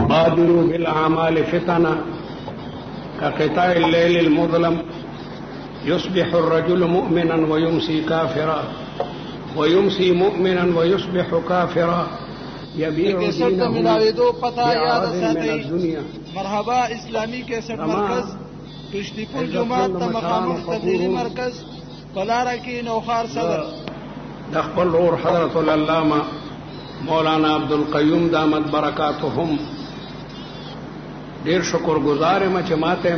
बादिरू बिल आमाल फितना का क़िताइल लैलिल मुज़लम युस्बिहु अर्रजुलु मुअमिनन व युमसी काफ़िरा व युमसी मुअमिनन व युस्बिहु काफ़िरा यबीउ दीनहु मिलावेदो पता याद साथी दुनिया मरहबा इस्लामी कैसेट मरकज किश्तीपुर जुमात मकामुल तबलीगी मरकज पलारा की नौखार सदर दखपल और हज़रतुल अल्लामा मौलाना अब्दुल क़य्यूम दामद बरकातुहुम ढेर शुक्रगुजार में चमाते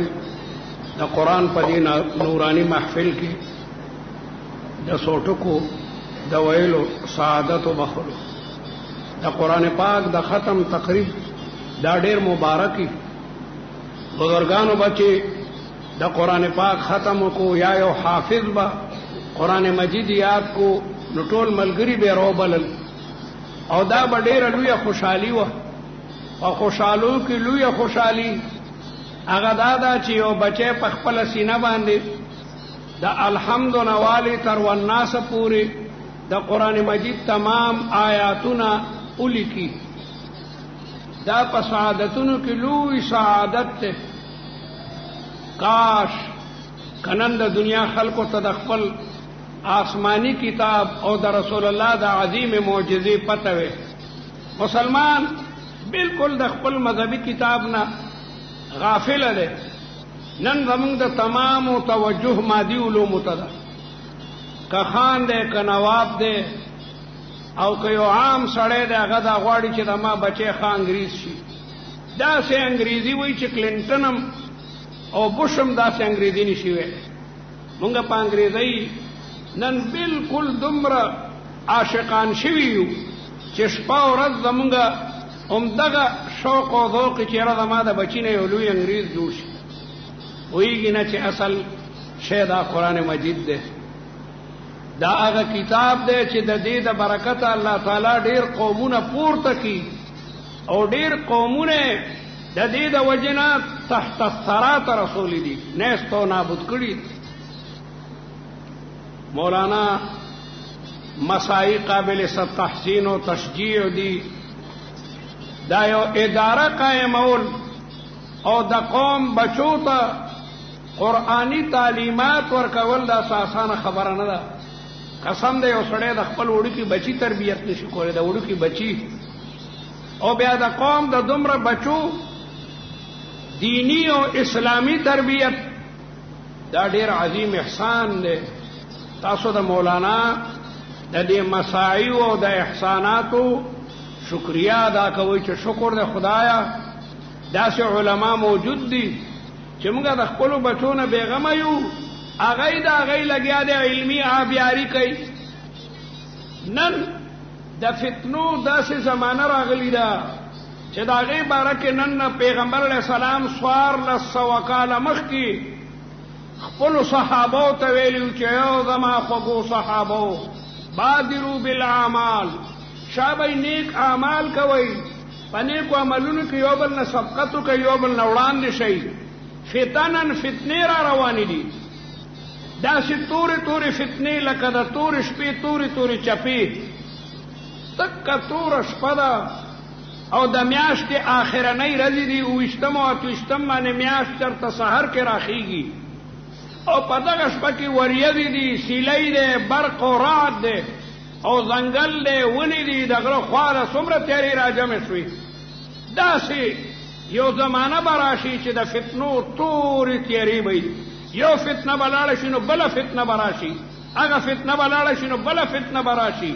द कुरान पदी नूरानी महफिल की द सोटको द वैलो सआदत बखलो द कुरान पाक द ख़त्म तकरीब दा ढेर मुबारकी बुजुर्गान बच्चे द कुरान पाक ख़त्म को या यो हाफिज बा कुरान मजीद याद को लुटोल मलगरी बे रोबल और दा बडेर लुया खुशहाली व और खुशहालू की लुया खुशहाली अगा दादा ची ओ बचे पखपल सीना बांधे द अलहम्द नवाली तरवन्नास पूरी द कुरान मजीद तमाम आयातुना उली की दा पसादतुन की लुई सआदत काश कनंद दुनिया खल्को तदखपल आसमानी किताब और द रसूलुल्लाह द अजीम मोजिज़े पतवे मुसलमान बिल्कुल दखपल मजहबी किताब ना गाफिल है नन जमुंग द तमाम तवज्जुह मादी उलूम तदा का खान दे का नवाब दे और कयो आम सड़े दे अगदा गवाड़ी चे दमा बचे खा अंग्रेज शी दा से अंग्रेजी वही चे क्लिंटनम और बुशम दा से अंग्रेजी निशिवे मुंगा पा अंग्रेजी नन बिल्कुल दुम्र आशिकान शिवियु चिष्पा और जमुंगा उमदगा शौक और ذوق चेहरा दमादा बची ने लुई अंग्रेज जोश वही गिना चे असल शेदा कुरान मजीद दे दा आगा किताब दे चे दे द बरकत अल्लाह ताला ढेर कौमुना पूर्त की और ढेर कौमुने दे द वजना तहत सरात रसूली दी नेस्तो नाबुद कड़ी मौलाना मसाई काबिल सब तहसीन व तशजीह दी दायो इदारा कायमौल और द कौम बचोता कुरानी तालीमात और कवल दा आसान खबर न दा कसम दे सड़े द खपल उड़ की बची तरबियत निशी कोरे द उड़ की बची और ब्या द कौम द दुम्र बचो दीनी और इस्लामी तरबियत दा ढेर अजीम एहसान दे तासो द मौलाना द दे मसाइव और द एहसानातो शुक्रिया अदा कोई च शुक्र दे खुदाया दासे उलमा मौजूद दी चिमगा द खपलो बचो न बेगमयू आगई दा आगई लग्या दे इल्मी आबियारी कई नन द फितनो दासे जमाना रागली दा च दागे बारक नन पैगंबर अलैहि सलाम स्वार लसवकाल मखकी खपलो सहाबो तवेलू चयो जमा खगो सहाबो बादिरू बिल आमाल शाबई नेक आमाल कवई पने को अमलुन की योबल न सबकतु का योबल न उड़ान दिशई फितनन फितने रा रवानी दी दासी तूरी तूरी फितने लकद तूर शपी तूरी तूरी चपी तक का तूर शपदा और द म्याश के आखिर नहीं रजी दी उइश्तम और तुइश्तम माने म्याश चरता सहर के राखीगी और पदक शपा की वरियदी दी सिलई दे बर्क और रात दे और जंगल दे वनी दी दगलो ख्वार सुम्र तेरी राजा में सुई दासी यो जमाना बराशी च द फितनो तूरी तेरी बई यो फितना बलाड़शी नो बला फितना बराशी अगा फितना बलाड़शी नो बला फितना बराशी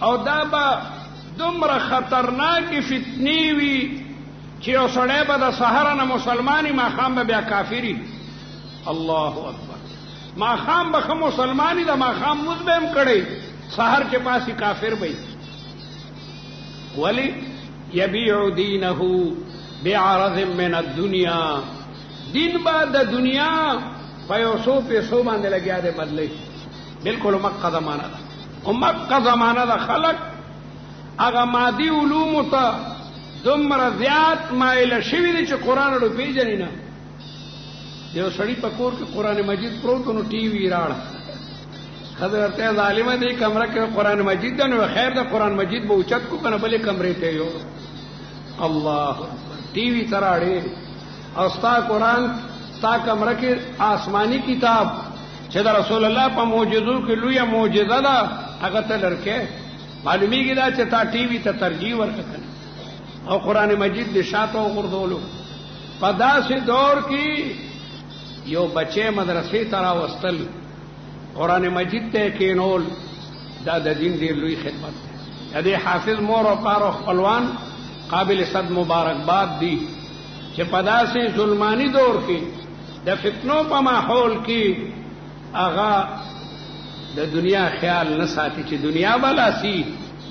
और दाबा दुम्र खतरनाक फितनी वी चियो सड़े बद सहारा न मुसलमानी माखाम ब्या काफिरी अल्लाह अकबर माखाम बख मुसलमानी द माखाम मुजबेम कड़े सहर के पास ही काफिर भाई वली यबीउ दीनहु बिअरज़ मिन दुनिया दिन बाद दुनिया पैसों पैसों बांधे लगे आधे बदले बिल्कुल मक्का जमाना था मक्का जमाना था खलक अगर मादी उलूम था दुम्र ज्यात माइल शिविर च कुरान रुपी जनी ना देव सड़ी पकोर के कुरान मजीद प्रो तो टीवी राड़ हजरत जालिमा दे कमरा के कुरान मजीद दन खैर द कुरान मजीद बहुचत को कन भले कमरे थे यो الله ٹی وی تراړې او ستا قرآن ستا کمره کې آسمانی کتاب چې د رسول الله په معجزو کې لویه معجزه ده هغه ته لرکې معلومیږي دا چې تا ټي وي ته ترجیح ورکړه او قرآن مجید د شاته وغورځولو په داسې دور کې یو بچی مدرسې ته راوستل قرآن مجید ته کېنول دا د دین ډېر لوی خدمت دی د دې حافظ مور او پلار او خپلوان قابل صد مبارکباد دي چې په داسې ظلمانی دور کې د فتنو په ماحول کې هغه د دنیا خیال نه ساتي چې دنیا بلا سي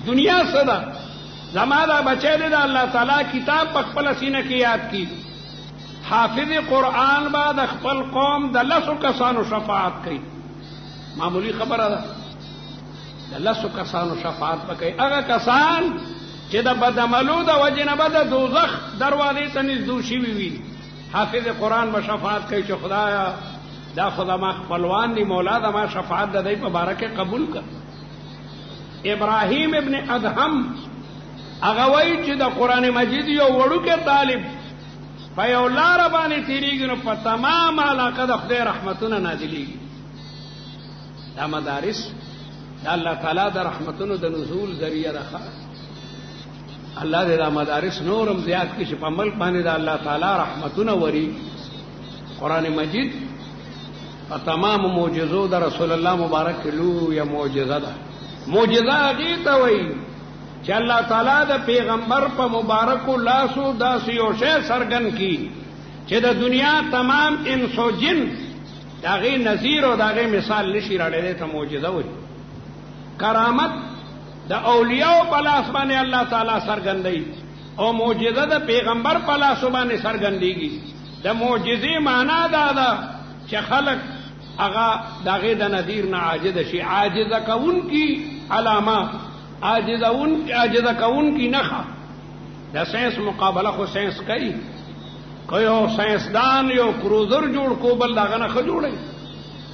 دنیا صدا زما دا بچی دی د الله تعالی کتاب په خپل سینه کې یاد کی حافظ قرآن با د خپل قوم د 10 کسانو شفاعت کوي معمولی خبره ده د 10 کسانو شفاعت وکړي هغه کسان چې د بدعملو د وجې نه به د دوزخ دروازې ته نږدې شوي وي حافظ قرآن به شفاعت کوي چې خدایا دا خدا ما خپلوان دی مولا دا ما شفاعت د دې په باره کې قبول کړ ابراهیم ابن ادهم هغه وایي چې د قرآن مجید یو وړوکی طالب په یو لاره باندې تېرېږي نو په تمام علاقه د خدای رحمتونه نازلېږي دا مدارس د الله تعالی د رحمتونو د نزول ذریعه ده الله دې دا مدارس نورم زیات کړي چې په ملک باندې د الله تعالی رحمتونه وري قرآن مجید په تمام معجزو د رسول الله مبارک لویه معجزه ده معجزه هغې ته وایي چې الله تعالی د پیغمبر په مبارکو لاسو داسې یو شی څرګند کړي چې د دنیا تمام انس و جن د هغې نظیر او د هغې مثال نشي راړلی ته معجزه وایي کرامت د اولیاء په لاس باندې الله تعالی څرګندوي او معجزه د پیغمبر په لاسو باندې څرګندېږي د معجزې معنا دا ده چې خلق هغه د هغې د نظیر نه عاجزه شي عاجزه کوونکي علامه عاجزه کوونکي نښه د ساینس مقابله خو ساینس کوي که یو ساینسدان یو کروزر جوړ کو بل د هغه نه ښه جوړوي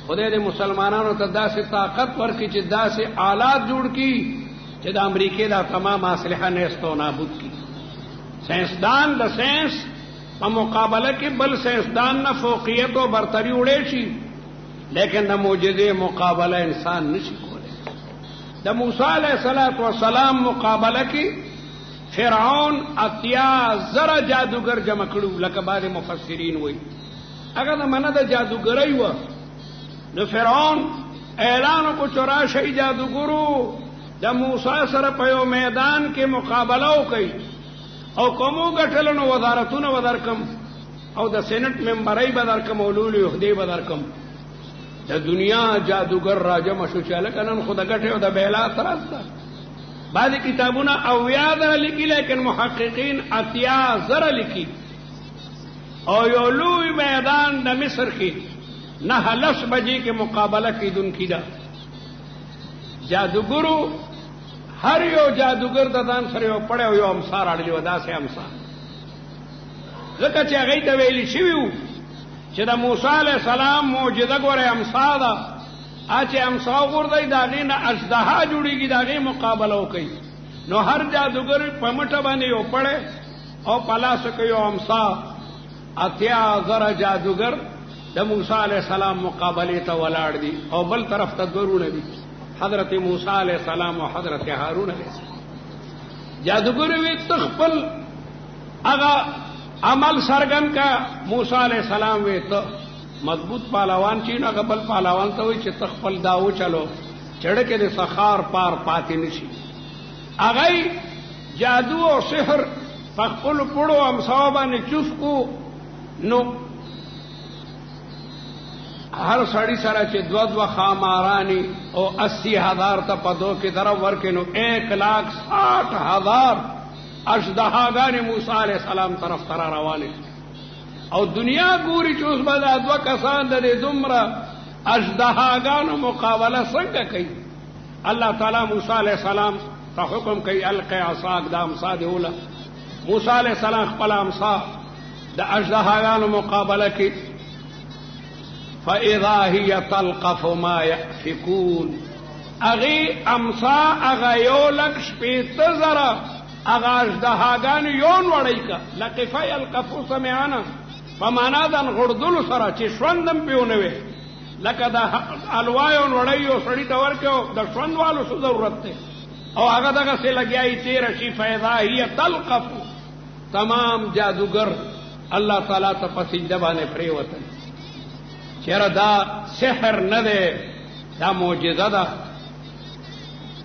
خدای دې مسلمانانو ته داسې طاقت ورکړي چې داسې آلات جوړ کړي چې د امریکې دا تمام اسلحه نیست و نابود کړي ساینسدان د ساینس په مقابله کې بل ساینسدان نه فوقیت او برتری وړی شي لیکن د معجزې مقابله انسان نشي کولی د موسی علیه السلام مقابله کې فرعون 80,000 جادوګر جمع کړو لکه بعض مفسرین وایي هغه د منه د جادوګرۍ وه نو فرعون اعلان وکړو چې راشئ جادوګرو د موسی سره په یو میدان کې مقابله وکړئ او کومو ګټلو نو وزارتونه به درکم او د سینټ ممبرۍ به درکم او لویې عهدې به درکم د دنیا جادوګر راجمع شو چې هلکه نن خو د ګټې او د بیلا ترڅ ده بعضې کتابونه 80,000 لیکي لیکن محققین 80,000 لیکي او یو لوی میدان د مصر کې 9:10 بجې کې مقابله کیدونکې ده جادوګرو هر یو جادوګر د ځان سره یو پړی او یو امسا راړلي وه داسې امسا ځکه چې هغې ته ویلي شوي وو چې د موسی علیه السلام معجزه ګورئ امسا ده چې امسا وغورځئ د هغې نه اژدها جوړېږي د هغې مقابله وکړئ نو هر جادوګر په مټه باندې یو پړی او په لاسو کې یو امسا 80,000 جادوګر د موسی علیه السلام مقابلې ته ولاړ دي او بل طرف ته ګورونه دي حضرت موسی علیہ السلام و حضرت هارون علیہ السلام جادوگر وی تخپل اغا عمل سرگن کا موسی علیہ السلام وی تو مضبوط پالوان چین اغا بل پالوان تو وی چې تخپل داو چلو چڑکے دے سخار پار پاتی نشی اغای جادو او سحر فخپل پڑو امصابا نے چوف کو نو هر سړی سره چې 2 خامارانی او 80,000 ته په دو کې طرف ورکې نو 1,60,000 اژدهاګانې موسی علیه السلام طرف ته را روانې او دنیا ګوري چې اوس به دا 2 کسان د دې دومره اژدهاګانو مقابله څنګه کوي الله تعالی موسی علیه السلام ته حکم کوي القی عصاک دا امسا دی اوله موسی علیه السلام خپل امسا د اژدهاګانو مقابله کوي فَإِذَا هِيَ تَلْقَفُ مَا يَأْفِكُونَ اغی امسا اغا یو لک 15,000 اغاش دهاګان یون وړی کا لقفای القفو سمعانا فمانا دن غردلو سره چې شوندم پیونه وي لکه د الوایون وړیو سړی ته ورکو د شوندوالو څه ضرورت ده او هغه دغه سه لګیای تیر شي فیضا هي تلقف تمام جادوگر الله تعالی ته پسینده باندې پریوتل چیرې دا سحر نه ده دا معجزه ده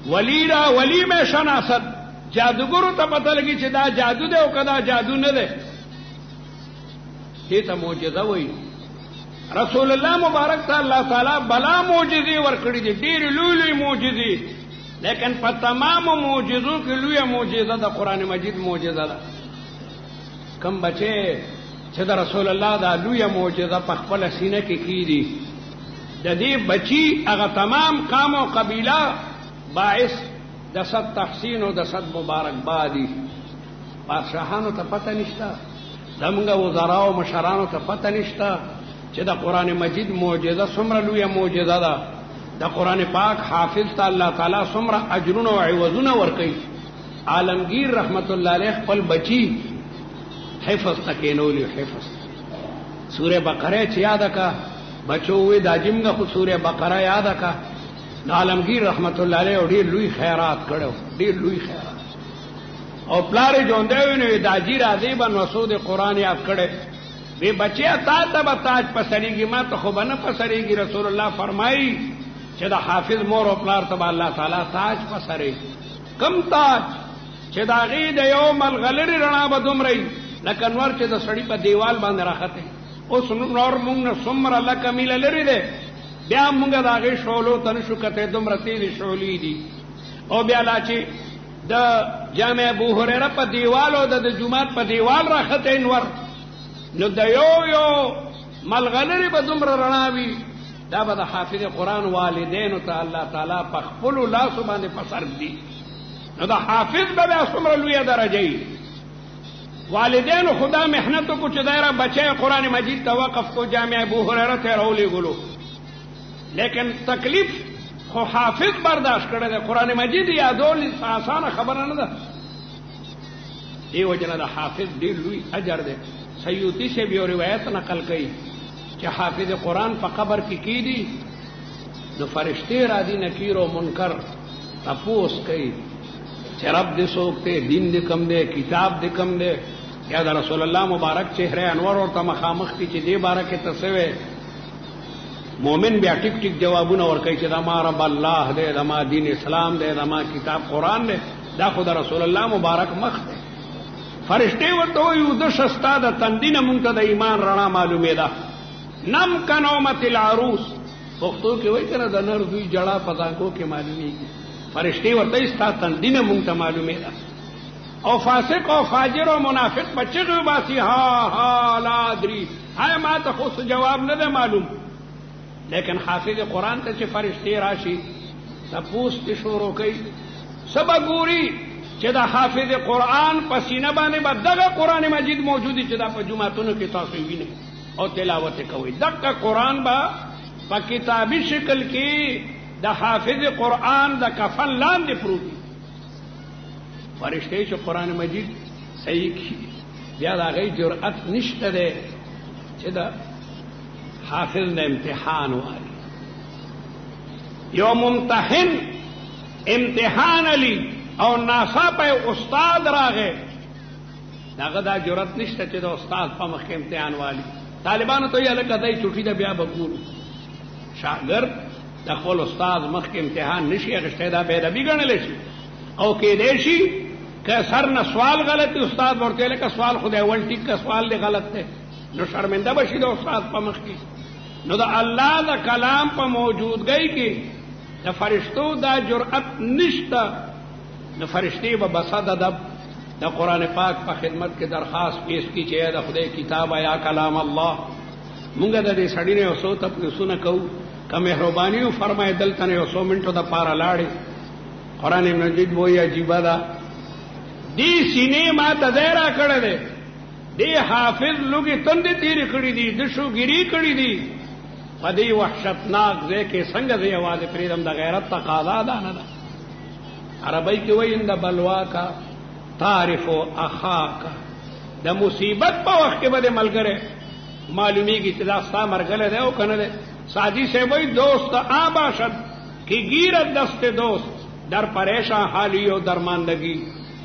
ولی میں شناست جادوګرو ته پته لګي چې دا جادو ده او کدا جادو نه ده دې ته معجزه وایي رسول الله مبارک ته الله تعالی بلا معجزې ورکړي دي ډېر لوی معجزې لیکن په تمام معجزو کې لوی معجزه د قران مجید معجزه ده کم بچي چې د رسول الله دا لوی معجزه په خپل سینه کې کیږي د دې بچي هغه تمام قوم او قبيله باعث د صد تحسین او د صد مبارکبادي بادشاہانو ته پته نشته زموږ وزرا او مشرانو ته پته نشته چې د قران مجید معجزه څومره لوی معجزه ده د قران پاک حافظ ته الله تعالی څومره اجرونه او عوضونه ورکړي عالمگیر رحمت الله علیه خپل بچی حفظ تکینولی حفظ سوره بقره چې یاد کا بچو وې د جمغه خو سوره بقره یاد کا عالمگیر رحمت الله علیه ډېر لوی خیرات کړو ډېر لوی خیرات او پلار جوندې نو د اجیر عذاب مسعود قران یاد کړي وی بچیا تا ته تاج پسریږي ما ته خو بنه پسریږي رسول الله فرمایي چې د حافظ مور او پلار ته الله تعالی تاج پسري کم تاج چې دا غي د یوم الغلری رڼا به دومره لکه نور چې د سړی په دیوال باندې راخته اوس نور مونږ نه څومره لکه میله لري ده بیا مونږ دا غي شولو تن شو کته دومره تیز شولې دي او بیا لا چې د جامع ابو هريره په دیوال او د جمعات په دیوال راخته نور نو د یو ملغلری به دومره رڼاوي دا به د حافظ قرآن والدینو ته الله تعالی په خپلو لاسو باندې پسر دي نو د حافظ به بیا څومره لویه درجه والدینو خدا محنتو کو چې دایره بچه قرآن مجید ته وقف کو جامع ابو هريره ته راولېږلو لیکن تکلیف خو حافظ برداشت کړی دی قرآن مجید یادول آسانه خبره نه ده دیو جنا د حافظ ډېر لوی اجر دی سیوطی سے بھی روایت نقل کئی کہ حافظ قرآن په قبر کې کیدی نو فرشتے را دی نکیر و منکر تپوس کئی چې رب دې سوکتے دین دې کم دے کتاب دې کم دے یا دا رسول الله مبارک چہرے انور اور تا مخامخ کی چې دې بارے کې تسوي مومن بیا ټیک ټیک جوابونه ورکړي چې دا ما رب الله دې دا ما دین اسلام دې دا ما کتاب قرآن دې دا خدا رسول الله مبارک مخ دې فرشتے ورته یو د شستا د تندینه مونږ ته د ایمان رڼا معلومه ده نم کنومت العروس پښتو کې وایي کنه د نر دوی جړه پتاکو کې معلومیږي فرشتے ورته استا تندینه مونږ ته معلومه ده او فاسق او فاجر او منافق بچو باسی ها لا ادري هاي ما ته خو جواب نه ده معلوم لیکن حافظ قرآن ته چې فرشتے راشي تپوس ته شروع کوي سبا ګوري چې دا حافظ قرآن پسینه باندې به دغه قرآن مجید موجودی چې دا په جمعتونو کې تاسو وینئ او تلاوت کوي دغه قرآن به په کتابي شکل کې د حافظ قرآن د کفن لاندې پروت دي فرشته چې قرآن مجید صحیح کی بیا دا غي جرأت نشته ده چې دا حافظ د امتحان وایي یو ممتحن امتحان علی او ناسا په استاد راغې داغه دا جرأت نشته چې د استاد په مخ کې امتحان والی طالبانو ته یې لکه دای چټي دا بیا بګور شاګرد د خپل استاد مخ کې امتحان نشي غشته دا به ادبي ګڼل شي او کې دې شي که سر نه سوال غلط استاد ورته لکه سوال خدای ول ټیک کا سوال دی غلط دی نو شرمنده بشي د استاد په مخ کې نو د الله د کلام په موجودګۍ کې د فرشتو دا جرأت نشته نو فرشتي به بسد ادب د قران پاک په خدمت کې درخواست پیش کی چې د خدای کتاب یا کلام الله مونږ د دې سړی نه اوسو ته پوښتنه کوو که مهرباني او فرمای دلته نه اوسو منټو د پاره لاړې قران مجید وایي عجیب ده دې سینې ما ته ځای را کړی دی دې حافظ لوګي تندې تیرې کړې دي د شوګيري کړې دي په دې وحشتناک ځای کې څنګه دې आवाज پریدم د غیرت تقاضا ده نه ده عربی کې وایي اند بلوا کا تعرف اخاک د مصیبت په وخت کې به ملګری معلومیږي چې دا ستا مرګله دی او کنه دی. سعدی سے وہی دوست آ باشد کہ گیرت دست دوست در پریشان حالی و درماندگی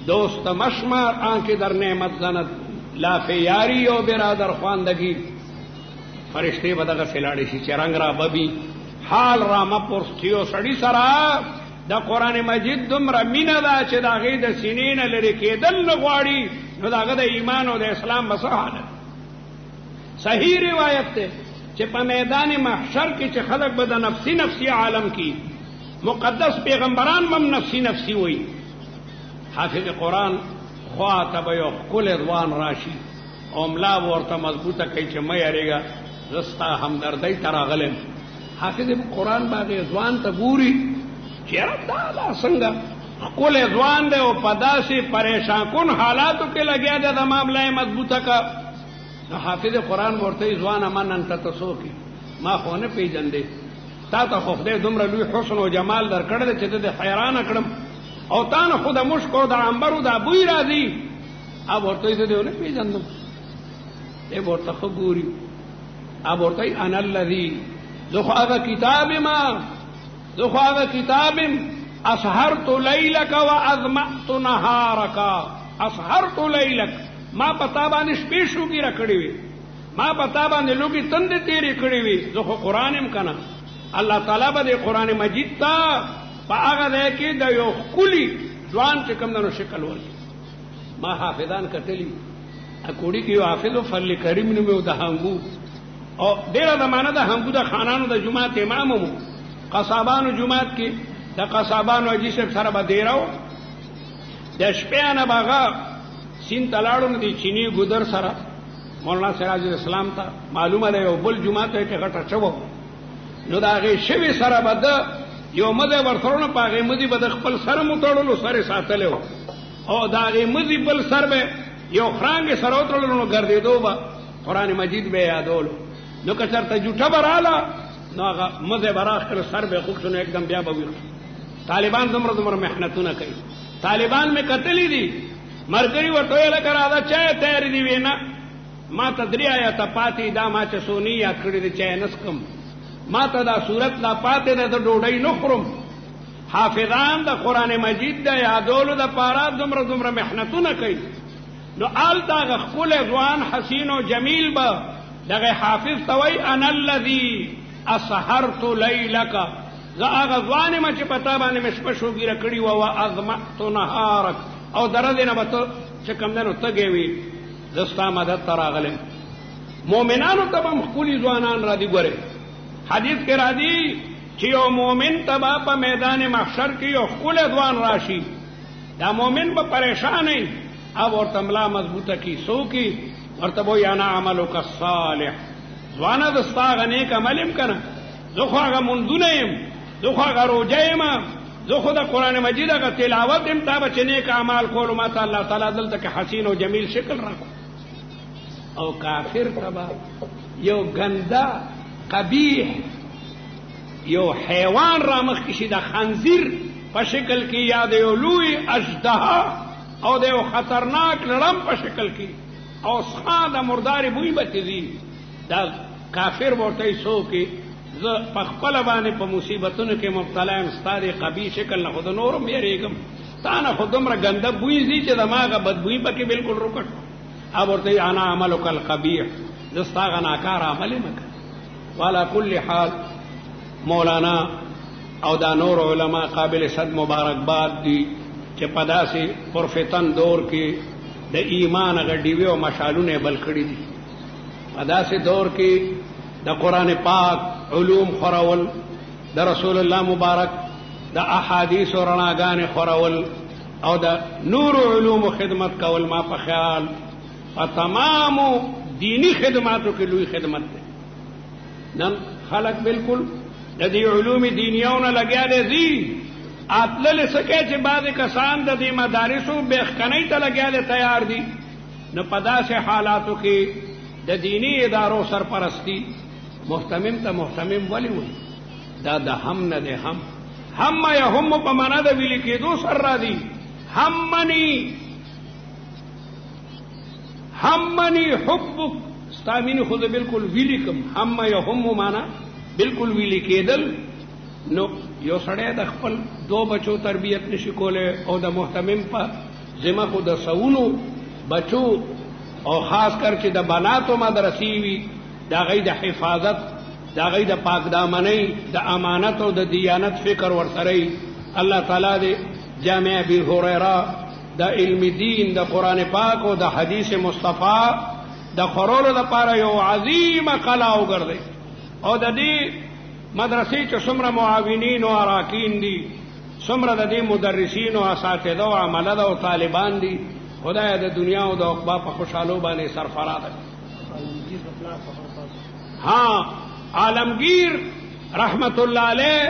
دوست مشمار آنکھ در نعمت زند لاف یاری و برادر خواندگی. فرشتے بدغه سلاړي شي چې رنگ را ببي حال را مپورستیو سړی سره د قران مجید دومره مینه ده چې دا غي د سینې نه لري کېدل نه غواړي نو داغه د ایمان او د اسلام مسحاله. صحیح روایت ده چې په میدان محشر کې چې خلق به د نفسي نفسي عالم کې مقدس پیغمبران مم نفسي نفسي وي. حافظ قرآن خواطب یو کل ادوان راشي او ملا ورته مضبوطه کوي چې مې اړېګا زستا همدردی تراغلم. حافظ قرآن باندې ځوان ته ګوري چې دا څنګه کل ځوان دی او پداسي پریشان کن حالاتو کې لګیا دی د معاملې مضبوطه کا. نو حافظ قرآن ورته ځوان امن انت تاسو کې ما خو نه پیژندې تا ته خو خدای دومره لوی حسن او جمال درکړل چې ته حیران کړم او تا نه خو د مشک او د عنبر او د بوی راځي اب ورته دې نه پیژندم. ای ورته خو ګوري اب ورته انا الذي ذخا کتاب ما ذخا کتاب اسهرت ليلك واظمأت نهارك. اسهرت ليلك ما پتا باندې شپې شوګي راکړې وي ما پتا باندې لوګي تند تیرې کړې وي. زه خو قرانم کنه الله تعالی به قران مجید تا په هغه ځای کې د یو کلی ځوان چې کوم نو شکل ورکی. ما حافظان کتلی اکوړي کې حافظ فل کریم نو د هنګو او ډیره زمانه د هنګو د خانانو د جمعه امام مو قصابانو جمعات کې د قصابانو اجي سره به دیراو د شپې نه باغه سین تلاړو نه دي چینی ګودر سره مولانا سراج الاسلام ته معلومه ده یو بل جمعه ته کې غټه چوب نو دا غي شوی سره بد یو مده ورثرونه پاغه مدي بد خپل سره متړلو سره ساتلو او دا غي مدي بل سر به یو خرانګ سره وتړلو نو ګرځیدو با قران مجید به یادولو نو که چرته جوټه براله نو هغه مده براخ کړ سر به خوښونه एकदम بیا به وي. طالبان دومره محنتونه کوي. طالبان می قتلې دي مرګري ورته لکه راځه چا تیار دی وینا ما تدری آیا ته پاتې دا ما چې سونی یا کړی دی چا نسکم ما ته دا صورت لا پاتې ده د ډوډۍ نه خورم. حافظان د قران مجید د یادولو د پاره دومره محنتونه کوي. نو آل دا خپل ځوان حسین او جمیل به دغه حافظ توي انا الذي اسهرت ليلك زه هغه ځوان ما چې پتا باندې مشپ شوګی رکړی و اظمأت نهارك او درته نه به چې کوم دنو تګي وي زستا مدد تراغلم. مؤمنانو ته هم خپل ځوانان را دي ګوره حدیث کې را دي چې یو مؤمن تبا په میدان محشر کې یو خپل ځوان راشي دا مؤمن به پریشان نه اب ورته ملا مضبوطه کی سو کی ورته وو یا انا عملک الصالح ځوان دستا غنه کملم کنه زه خو هغه منځونه يم زه خو هغه روزه يم زه خو د قران مجید هغه تلاوت يم تا به نیک اعمال کول ما ته الله تعالی دلته کې حسین او جمیل شکل راکو. او کافر تبا یو ګندا قبیح یو حیوان را مخ کشي د خنزیر په شکل کې یاد یو لوی اژدها او د یو خطرناک لړم په شکل کې او څخه د مردار بوی بتزي دا کافر ورته سو کې زه په خپل باندې په مصیبتونو کې مبتلا یم ستاره قبیح شکل نه خود نورم یریګم تا نه خودمره ګنده بوی زی چې دماغه بدبوئی پکې بالکل روکټ اب ورته انا عملک القبیح دستاغه ناکار عمل مکه. والا کل حال مولانا او دا نور علماء قابل صد مبارکباد دي چې پداسي پرفتن دور کې د ایمان غډیوي او مشالونه بل کړی دي. پداسي دور کې د قران پاک علوم خورول د رسول الله مبارک د احادیث او رڼاګانې خورول او د نور علوم خدمت کول ما په خیال په تمام دینی خدماتو کې لوی خدمت ده. نن خلق بالکل د دې علوم دینیونه لګیا دي اطلل سکه چې بعض کسان د دې مدارسو بخکنۍ ته لګیا دي تیار دي. نو په داسې حالاتو کې د دینی ادارو سرپرستی محتمم ته محتمم ولی وي دا د هم نه ده هم یا هم په معنا د ویل کېدو سر را دي هم منی همنی حبک ستامین خود بالکل ویلی کم هم یا هم معنا بالکل ویلی کېدل. نو یو سړی د خپل دو بچو تربیت نشي کوله او د محتمم په ذمہ خو د سونو بچو او خاص کر چې د بناتو مدرسې وي دا غي د حفاظت دا غي د پاک دامنۍ د امانت او د دیانت فکر ورسره الله تعالی دې جامع ابي هريره د علم دین د قران پاک او د حدیث مصطفی د خورولو لپاره یو عظیمه قلا وګرځي او د دې مدرسې چې څومره معاونین او اراکین دي څومره د دې مدرسین او اساتذه او عمله او طالبان دي خدای د دنیا او د عقبا په خوشحالو باندې سرفراز ها عالمگیر رحمت الله علیه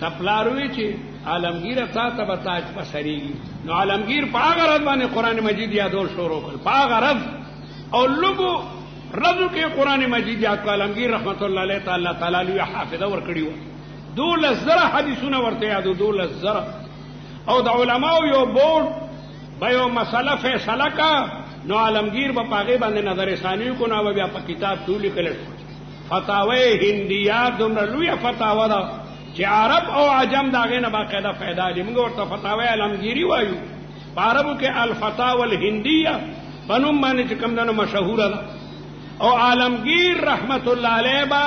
تپلاروي چې عالمگیر تا ته بتاج پسریږي نو عالمگیر په هغه رد باندې قران مجید یادول شروع کړ په هغه رد او لګو رضو کې قران مجید یاد کو عالمگیر رحمت الله علیه تعالی تعالی لوی حافظه ور کړیو 12 حدیثونه ورته یادو 12 او د علماو یو بورډ به یو مسله فیصله کا نو عالمگیر په پاغه باندې نظر ثانی کو نو بیا په کتاب ټول کړل فتاوی هندیه دومره لوی فتاوا ده چې عرب او عجم داغه نه باقاعده فائدہ دي موږ ورته فتاوی عالمگیری وایو په عربو کې الفتاوی الهندیه پنوم باندې چې کوم دنو مشهور ده او عالمگیر رحمت الله علیه با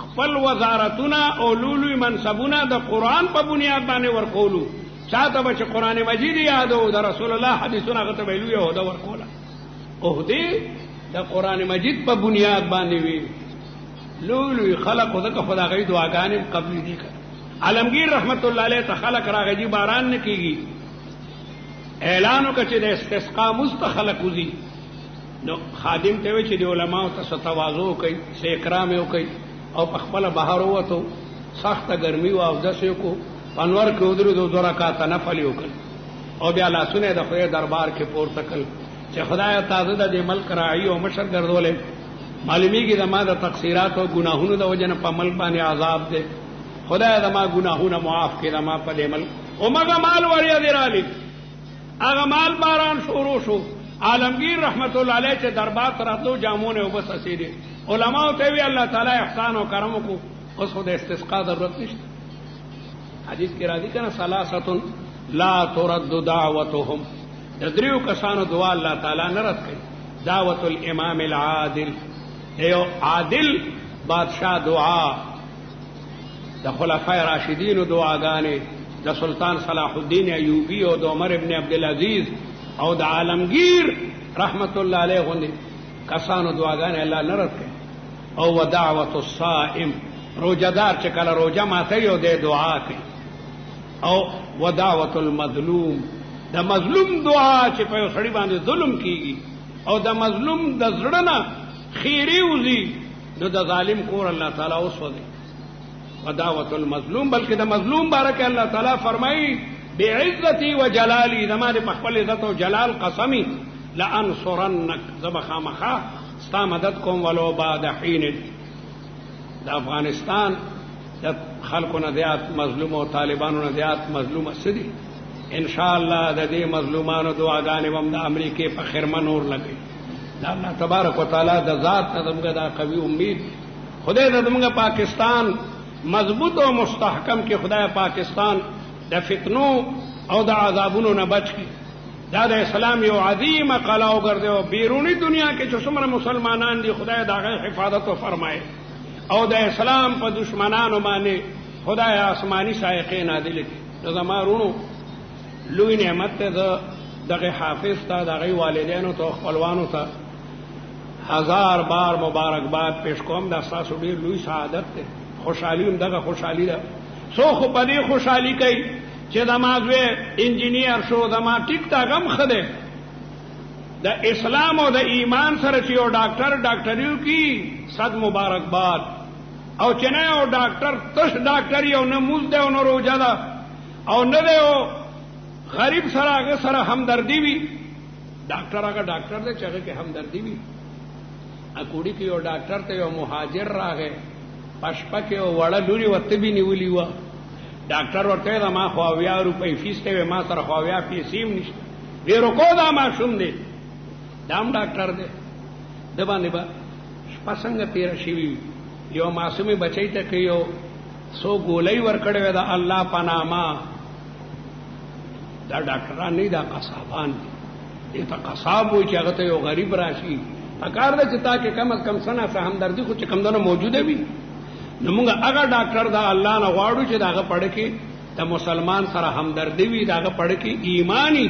خپل وزارتونه او لولوی منصبونه د قران په بنیاد باندې ورکولو چاته به چې قران مجید یادو د رسول الله حدیثونه غته ویلو یو دا ورکوله او دې د قران مجید په بنیاد باندې وی لولوی خلق دغه خدای دعاګانې قبول دي کړ عالمگیر رحمت الله علیه ته خلق راغجی باران نه کیږي اعلان وکړي چې د استسقا مستخلق وزي نو خادم ته وی چې د علماء ته تواضع کوي سه اکرام کوي او په خپل بهر وته سخت ګرمي او اودس کو انور کې ودرو دو رکعات نفل وکړ او بیا لاسونه د خدای دربار کې پورته کړ چې خدای تعالی د ملک راعي او مشر ګرځولې معلومیږي د ما د تقصیرات او ګناهونو د وجنه په ملک باندې عذاب ده خدای د ما ګناهونه معاف کړي د ما په دې ملک او مګه مال وریا دی رالی هغه مال باران شروع شو عالمگیر رحمت الله علیه چې دربار ته راتلو جامونه وبس اسیدي علماء ته وی الله تعالی احسان او کرم کو اوس خو د استسقا ضرورت نشته حدیث کې راځي کنه ثلاثه لا ترد دعوتهم دریو کسانو دعا الله تعالی نه رد کوي دعوت الامام العادل ایو عادل بادشاہ دعا د خلفای راشدین دعاګانې د سلطان صلاح الدین ایوبی او د عمر ابن عبد العزيز او د عالمگیر رحمت الله علیه غوندي کسانو دعاګانې الله نه رد کوي او ودعوت الصائم روزدار چې کله روزه ماته یو د دعا کوي او ودعوت المظلوم د مظلوم دعا چې په سړی باندې ظلم کیږي او د مظلوم د زړه نه خیری وزي نو د ظالم کور الله تعالی اوسوي ودعوت المظلوم بلکې د مظلوم بارک الله تعالی فرمایي بعزتي وجلالي زماره په خپل عزت او جلال قسمي لانصرنك زبخامخه ستا مدد کوم ولو بعد حين د افغانستان د خلکو زیات مظلوم او طالبانو نه زیات مظلوم سدي ان شاء الله د دې مظلومانو دعاګانې هم د امریکای په خیرمن اور لګي دا الله تبارک وتعالى د ذات زموږ د قوي امید خدای د زموږ پاکستان مضبوط او مستحکم کې خدای پاکستان د فتنو او د عذابونو نه بچ کی دا د اسلام یو عظیمه قلا وګرځي او بیرونی دنیا کې چې څومره مسلمانان دي خدای دغه حفاظت او فرمایي او د اسلام په دشمنانو باندې خدای آسمانی سائقه نازل کړي د زمارونو لوی نعمت ته دغه حافظ ته دغه والدینو ته خپلوانو ته هزار بار مبارکباد پیش کوم د اساس ډیر لوی سعادت ته خوشحالي هم دغه خوشحالي ده سو خو په دې خوشحالي کوي چې د مازوی انجینیر شو د ما ټیک تا غم خده د اسلام او د ایمان سره چې یو ډاکټریو کی صد مبارکباد او چې نه یو ډاکټر تش ډاکټر یو نه موز ده او نه روزه ده او نه ده او غریب سره هغه سره همدردی وي ډاکټر هغه ډاکټر دی چې هغه کې همدردی وي اکوړي کې یو ډاکټر ته یو مهاجر راغی پښپکه او وړه لوري وته بي نیولې و ډاکټر ورته دا ما خو 80 روپۍ فیس ته ما سره خو 80 پیسې نشته ډیرو کو دا ما شوم دي دام ډاکټر دی د باندې به شپه څنګه تېره شوي یو معصومې بچی ته که یو څو ګولۍ ورکړې وې د الله په نامه دا ډاکټران نه دا قصابان دي دې ته قصاب وایي چې هغه ته یو غریب راشي پکار ده چې تا کې کم از کم څه نه څه همدردي خو چې کمدنه موجوده وي نو موږ هغه ډاکټر د الله نه غواړو چې د هغه پړه کې د مسلمان سره همدردي وي د هغه پړه کې ایمانی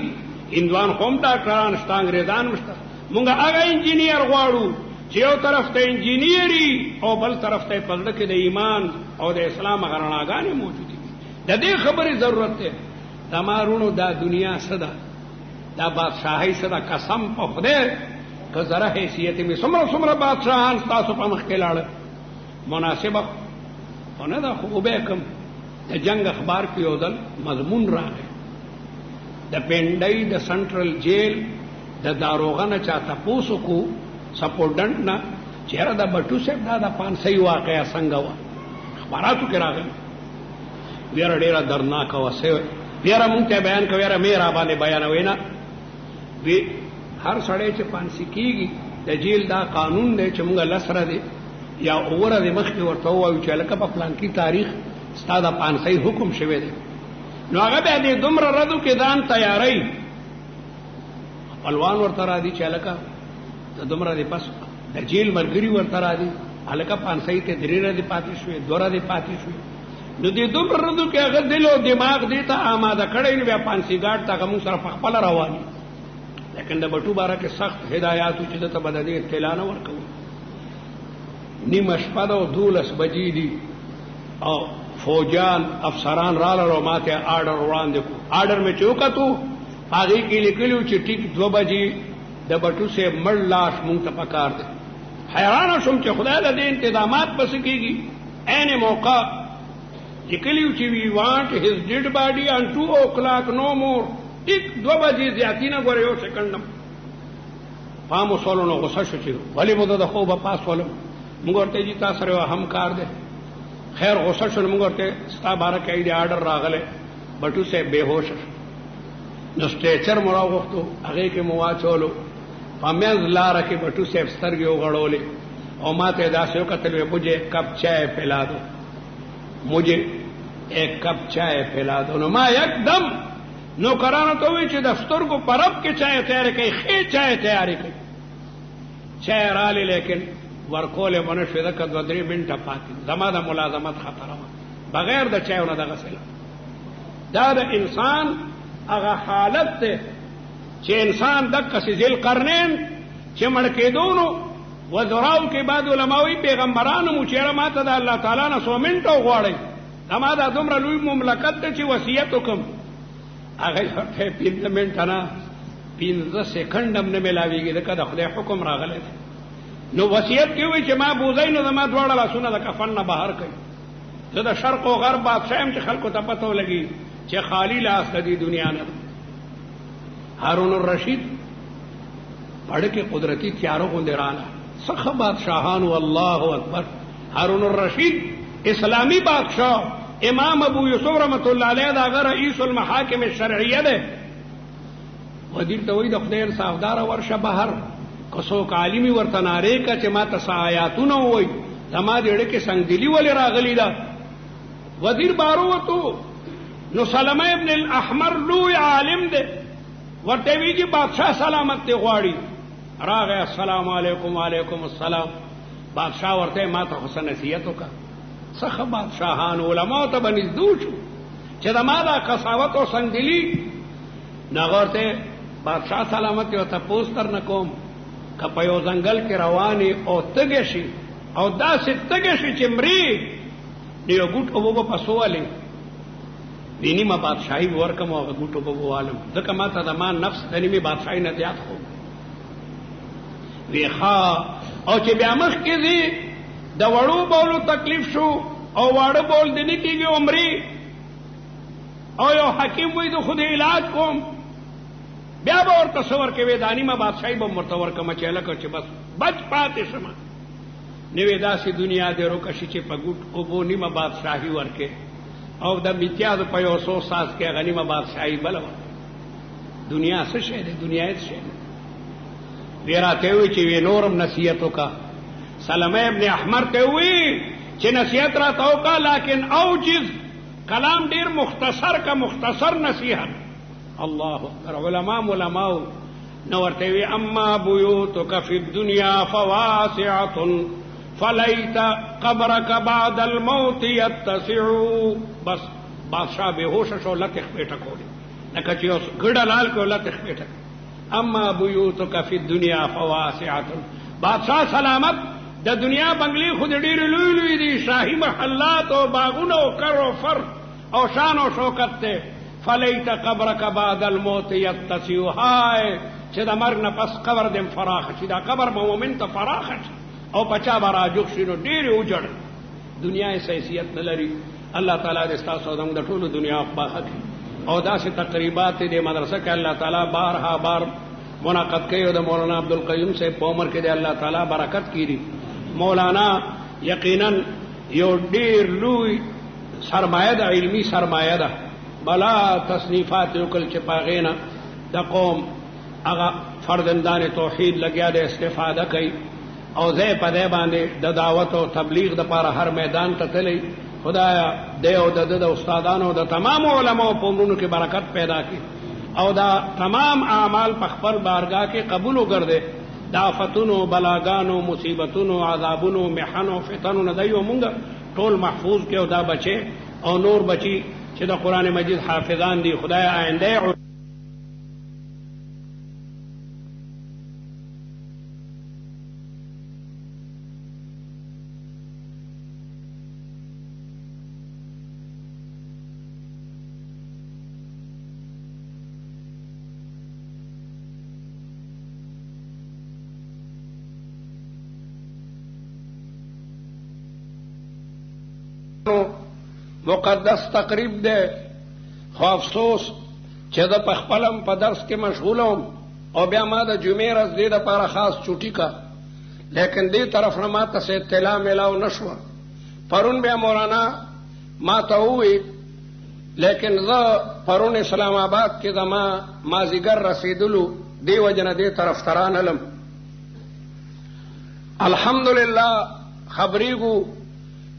هندوان هم ډاکټران شته انګریزان هم شته موږ هغه انجینیر غواړو چې یو طرف ته انجینیری او بل طرف ته په زړه کې د ایمان او د اسلام هغه رڼاګانې موجودې وي د دې خبرې ضرورت دی د مارونو دا دنیا څه ده دا بادشاهۍ څه ده قسم په خدای که ذره حیثیت مې څومره بادشاهان ستاسو په مخ کې لاړل مناسبه خو نه ده خو به کوم د جنگ اخبار کې یو ځل مضمون راغی د پنډۍ د سنټرل جیل د داروغه نه چا تپوس وکړو سپورټنټ نه چېرې د بټو صاحب دا د 500 واقعه څنګه وه اخباراتو کې راغلی ویره ډېره دردناکه وه ویره مونږ ته بیان کوي ویره مې را باندې بیانوي نه وی هر سړی چې پانسي کېږي د جیل دا قانون دی چې مونږ لسره دی یا اووره دی مخکې ورته ووایو چې هلکه په فلانکي تاریخ ستا د پانسۍ حکم شوی دی نو هغه بیا دې دومره ردو کې ځان تیاری خپلوان ورته را دي چې هلکه ته دومره دی پس د جیل ملګري ورته را دي هلکه پانسۍ ته 3 ورځې پاتې شوې 2 ورځې پاتې شوې نو دې دومره ردو کې هغه دل او دماغ دې ته آماده کړی نو بیا پانسۍ ګاډ ته هغه مونږ سره په خپله روان دي لیکن د بټو باره کې سخت هدایاتو چې دته به د دې اطلاع نه ورکوو نیمه شپه ده او 12 بجې دي او فوجان افسران راغلل او ما ته آرډر وړاندې کړو آرډر مې چې وکتو هغې کې لیکلي چې ټیک 2 بجې د بټو صاحب مړ لاش مونږ ته پکار دی حیرانه شوم چې خدای د دې انتظامات پسې کېږي عین موقع لیکلي چې وی وانټ هز ډیډ باډي آن 2 o'clock نو مور ټیک 2 بجې زیاتی نه ګوره یو سیکنډ پام وسولو نو غوسه شو چې ولې مو د خوبه پاس ولم موږ ورته چې تاسو سره همکار دی خیر غوسه شو موږ ورته ستا باره کې د آرډر راغلی بټو صاحب بېهوش نو سټیچر مو راوغوښتو هغې کې مو واچولو په منځ لاره کې بټو صاحب سترګې وغړولې او ما ته یې داسې وکتل وی مجھے 1 کپ چائے پلا دو مجھے 1 کپ چائے پلا دو نو ما یکدم نوکرانو ته وی چې د سترګو په رب کې چای تیارې کوي ښې چای تیارې کوي چای رالی لیکن ورکولې ونه شوې ده که 2-3 منټه پاتې زما د ملازمت خطره وه بغیر د چایو نه دغسې دا د انسان هغه حالت دی چې انسان دقسې ذوالقرنین چې مړ کېدو نو وزراو کې بعد علماوي پیغمبرانو مو چېره ما ته د الله تعالی نه 100 منټه وغواړئ زما دا دومره لوی مملکت دی چې وصیت وکړم هغه ورته 5 منټه نه 15 سیکنډ هم نه میلاویږي ځکه د خدای حکم راغلی دی نو وصیت کې وایي چې ما بوځئ نو زما دواړه لاسونه د کفن نه بهر کوي زه د شرق او غرب بادشاه یم چې خلکو ته پته ولګي چې خالی لاس د دې دنیا نه هارون الرشید پړ کې قدرتی تیارو غوندې رااله څخه بادشاهانو الله اکبر هارون الرشید اسلامی بادشاہ امام ابو یوسف رحمت الله علیه دا هغه رئیس المحاکم الشرعیه ده وزیر ته وایي د خدای انصافداره ورشه بهر که څوک عالمي ورته نارې که چې ما ته څه آیاتونه ووایي زما د اړه کې سنګدلي ولې راغلي ده وزیر بار ووتو نو سلمه ابن الاحمر لوی عالم ده ورته وی چې بادشاہ سلامت دی غواړي راغی السلام علیکم وعلیکم السلام بادشاہ ورته ما ته حسن نصیحت وکړه څخه بادشاہان علماء ته بنزدو شو چې د ما دا قساوت او سنگدلی نغورته بادشاہ سلامت او تپوس تر نکوم که په یو ځنګل کې رواني او تګ شي او داسې تګ شي چې مري یو ګوټ او په سوالې دینی ما بادشاہی ورکم او ګوټو په والم ځکه ما ته د ما نفس د نیمه بادشاہی نه زیات خو ویخا او چې بیا مخ کې دي د وړو بولو تکلیف شو او واړه بول دي نه کېږي عمرې او یو حکیم وایي د خود علاج کوم بیا به ورته څه ورکوي دا نیمه بادشاہی به ورته ورکمه چې هلکه چې بس بچ پاتې شمه نوې داسې دنیا دې روکشي چې په ګوټ اوبو نیمه بادشاہي ورکې او د امتیازو په 100 ساز کې غنیمه بادشاہي بله وه دنیا څه شی دی دنیا هېڅ شی دی پیراته وی چې وی نورم نصیحت وکا سلمہ ابن احمر ته وی چې نصیحت را تو کا لیکن اوجز کلام ډیر مختصر کا مختصر نصیحت الله اکبر علماء نو ورته وی اما بیوتک فی الدنیا فواسعه فلیت قبرک بعد الموت یتسع بس بادشاہ بے ہوش شو لتخ پیټه کولی لکه چې اوس ګډه لال کو لتخ پیټه اما بیوتک فی الدنیا فواسعه بادشاہ سلامت د دنیا بنگلی خود ډیر لوی لوی دي شاهی محلات او باغونه او کر او فر او شان او شوکت ته فلیت قبرک بعد الموت یتسع هاي چې د مرګ نه پس قبر دم فراخ شي دا قبر به مومن ته فراخ شي او پچا براجوک شنو ډیر اوجړ دنیا یې حیثیت نه لري الله تعالی دې تاسو د ټولو دنیا په حق او داسې تقریبات دې مدرسه کې الله تعالی بارها بار منعقد کړي او د مولانا عبدالقیوم سے په عمر کې دې الله تعالی برکت کړي مولانا یقینا یو ډیر لوی سرمایه ده علمی سرمایه ده بلا تصنیفات وکړ چې پاغینا د قوم هغه فردندان توحید لګیا د استفاده کوي او زه په دې باندې د دعوت او تبلیغ د لپاره هر میدان ته تللی خدایا دیو د استادانو د تمام علماء په عمرونو کې برکت پیدا کړي او دا تمام اعمال په خپل بارگاہ کې قبول وګرځي دا فتونو بلاګانو مصیبتونو عذابونو محنو فتنو نه دیو مونږ ټول محفوظ کې او دا بچي او نور بچي چې د قران مجید حافظان دي خدایا آینده مقدس تقریب دے خو افسوس چې د پخپلم په درس کې مشغولم او بیا ما د جمعې ورځ دې دپاره خاص چوټي کا لیکن دې طرف نه ما ته څه اطلاع میلاو نه شوه پرون بیا مولانا ما ته ووی لیکن زه پرون اسلام آباد کې زما مازدیګر رسیدلو دې وجه نه دې طرف ته رانلم الحمدلله خبریږو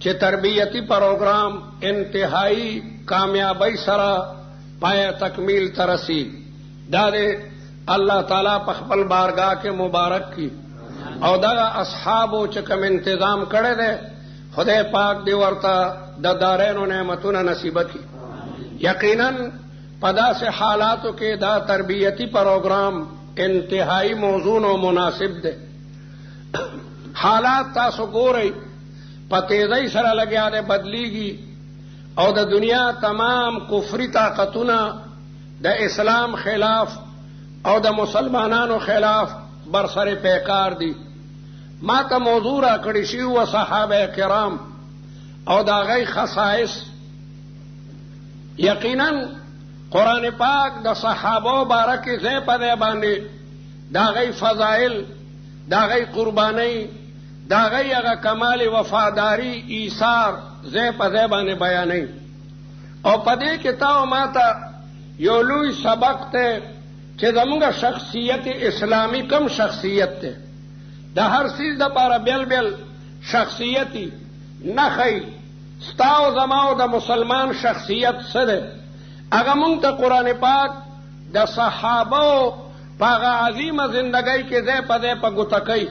چې تربیتی پروگرام انتہائی کامیابی سره پای تکمیل ترسی دا دې الله تعالی په خپل بارگاہ کې مبارک کی او دا اصحابو چې کوم تنظیم کړی دی خدای پاک دې ورته د دارینو نعمتونه نصیب کړي یقینا په داسې حالاتو کې دا تربیتی پروگرام انتہائی موزون او مناسب دی حالات تاسو ګورئ پتیزی سره لګیا دی بدلیږي او د دنیا تمام کفری طاقتونه د اسلام خلاف او د مسلمانانو خلاف برسر پیکار دي ما ته موضوع را کړی شي و صحابه کرام او دا غي خصائص یقینا قران پاک د صحابه بارکه زه په باندې دا غي فضائل دا غي قرباني دا غي هغه کمال وفاداری ایثار زه په ځای باندې بیانې او په دې کې تاسو ماته یو لوی سبق ته چې زموږ شخصیت اسلامی کم شخصیت ته د هر څه د لپاره بیل بیل شخصیتي نخي ستاو زماو د مسلمان شخصیت سره هغه مونږ ته قران پاک د صحابه په عظیمه زندګۍ کې ځای په ځای په ګوتکۍ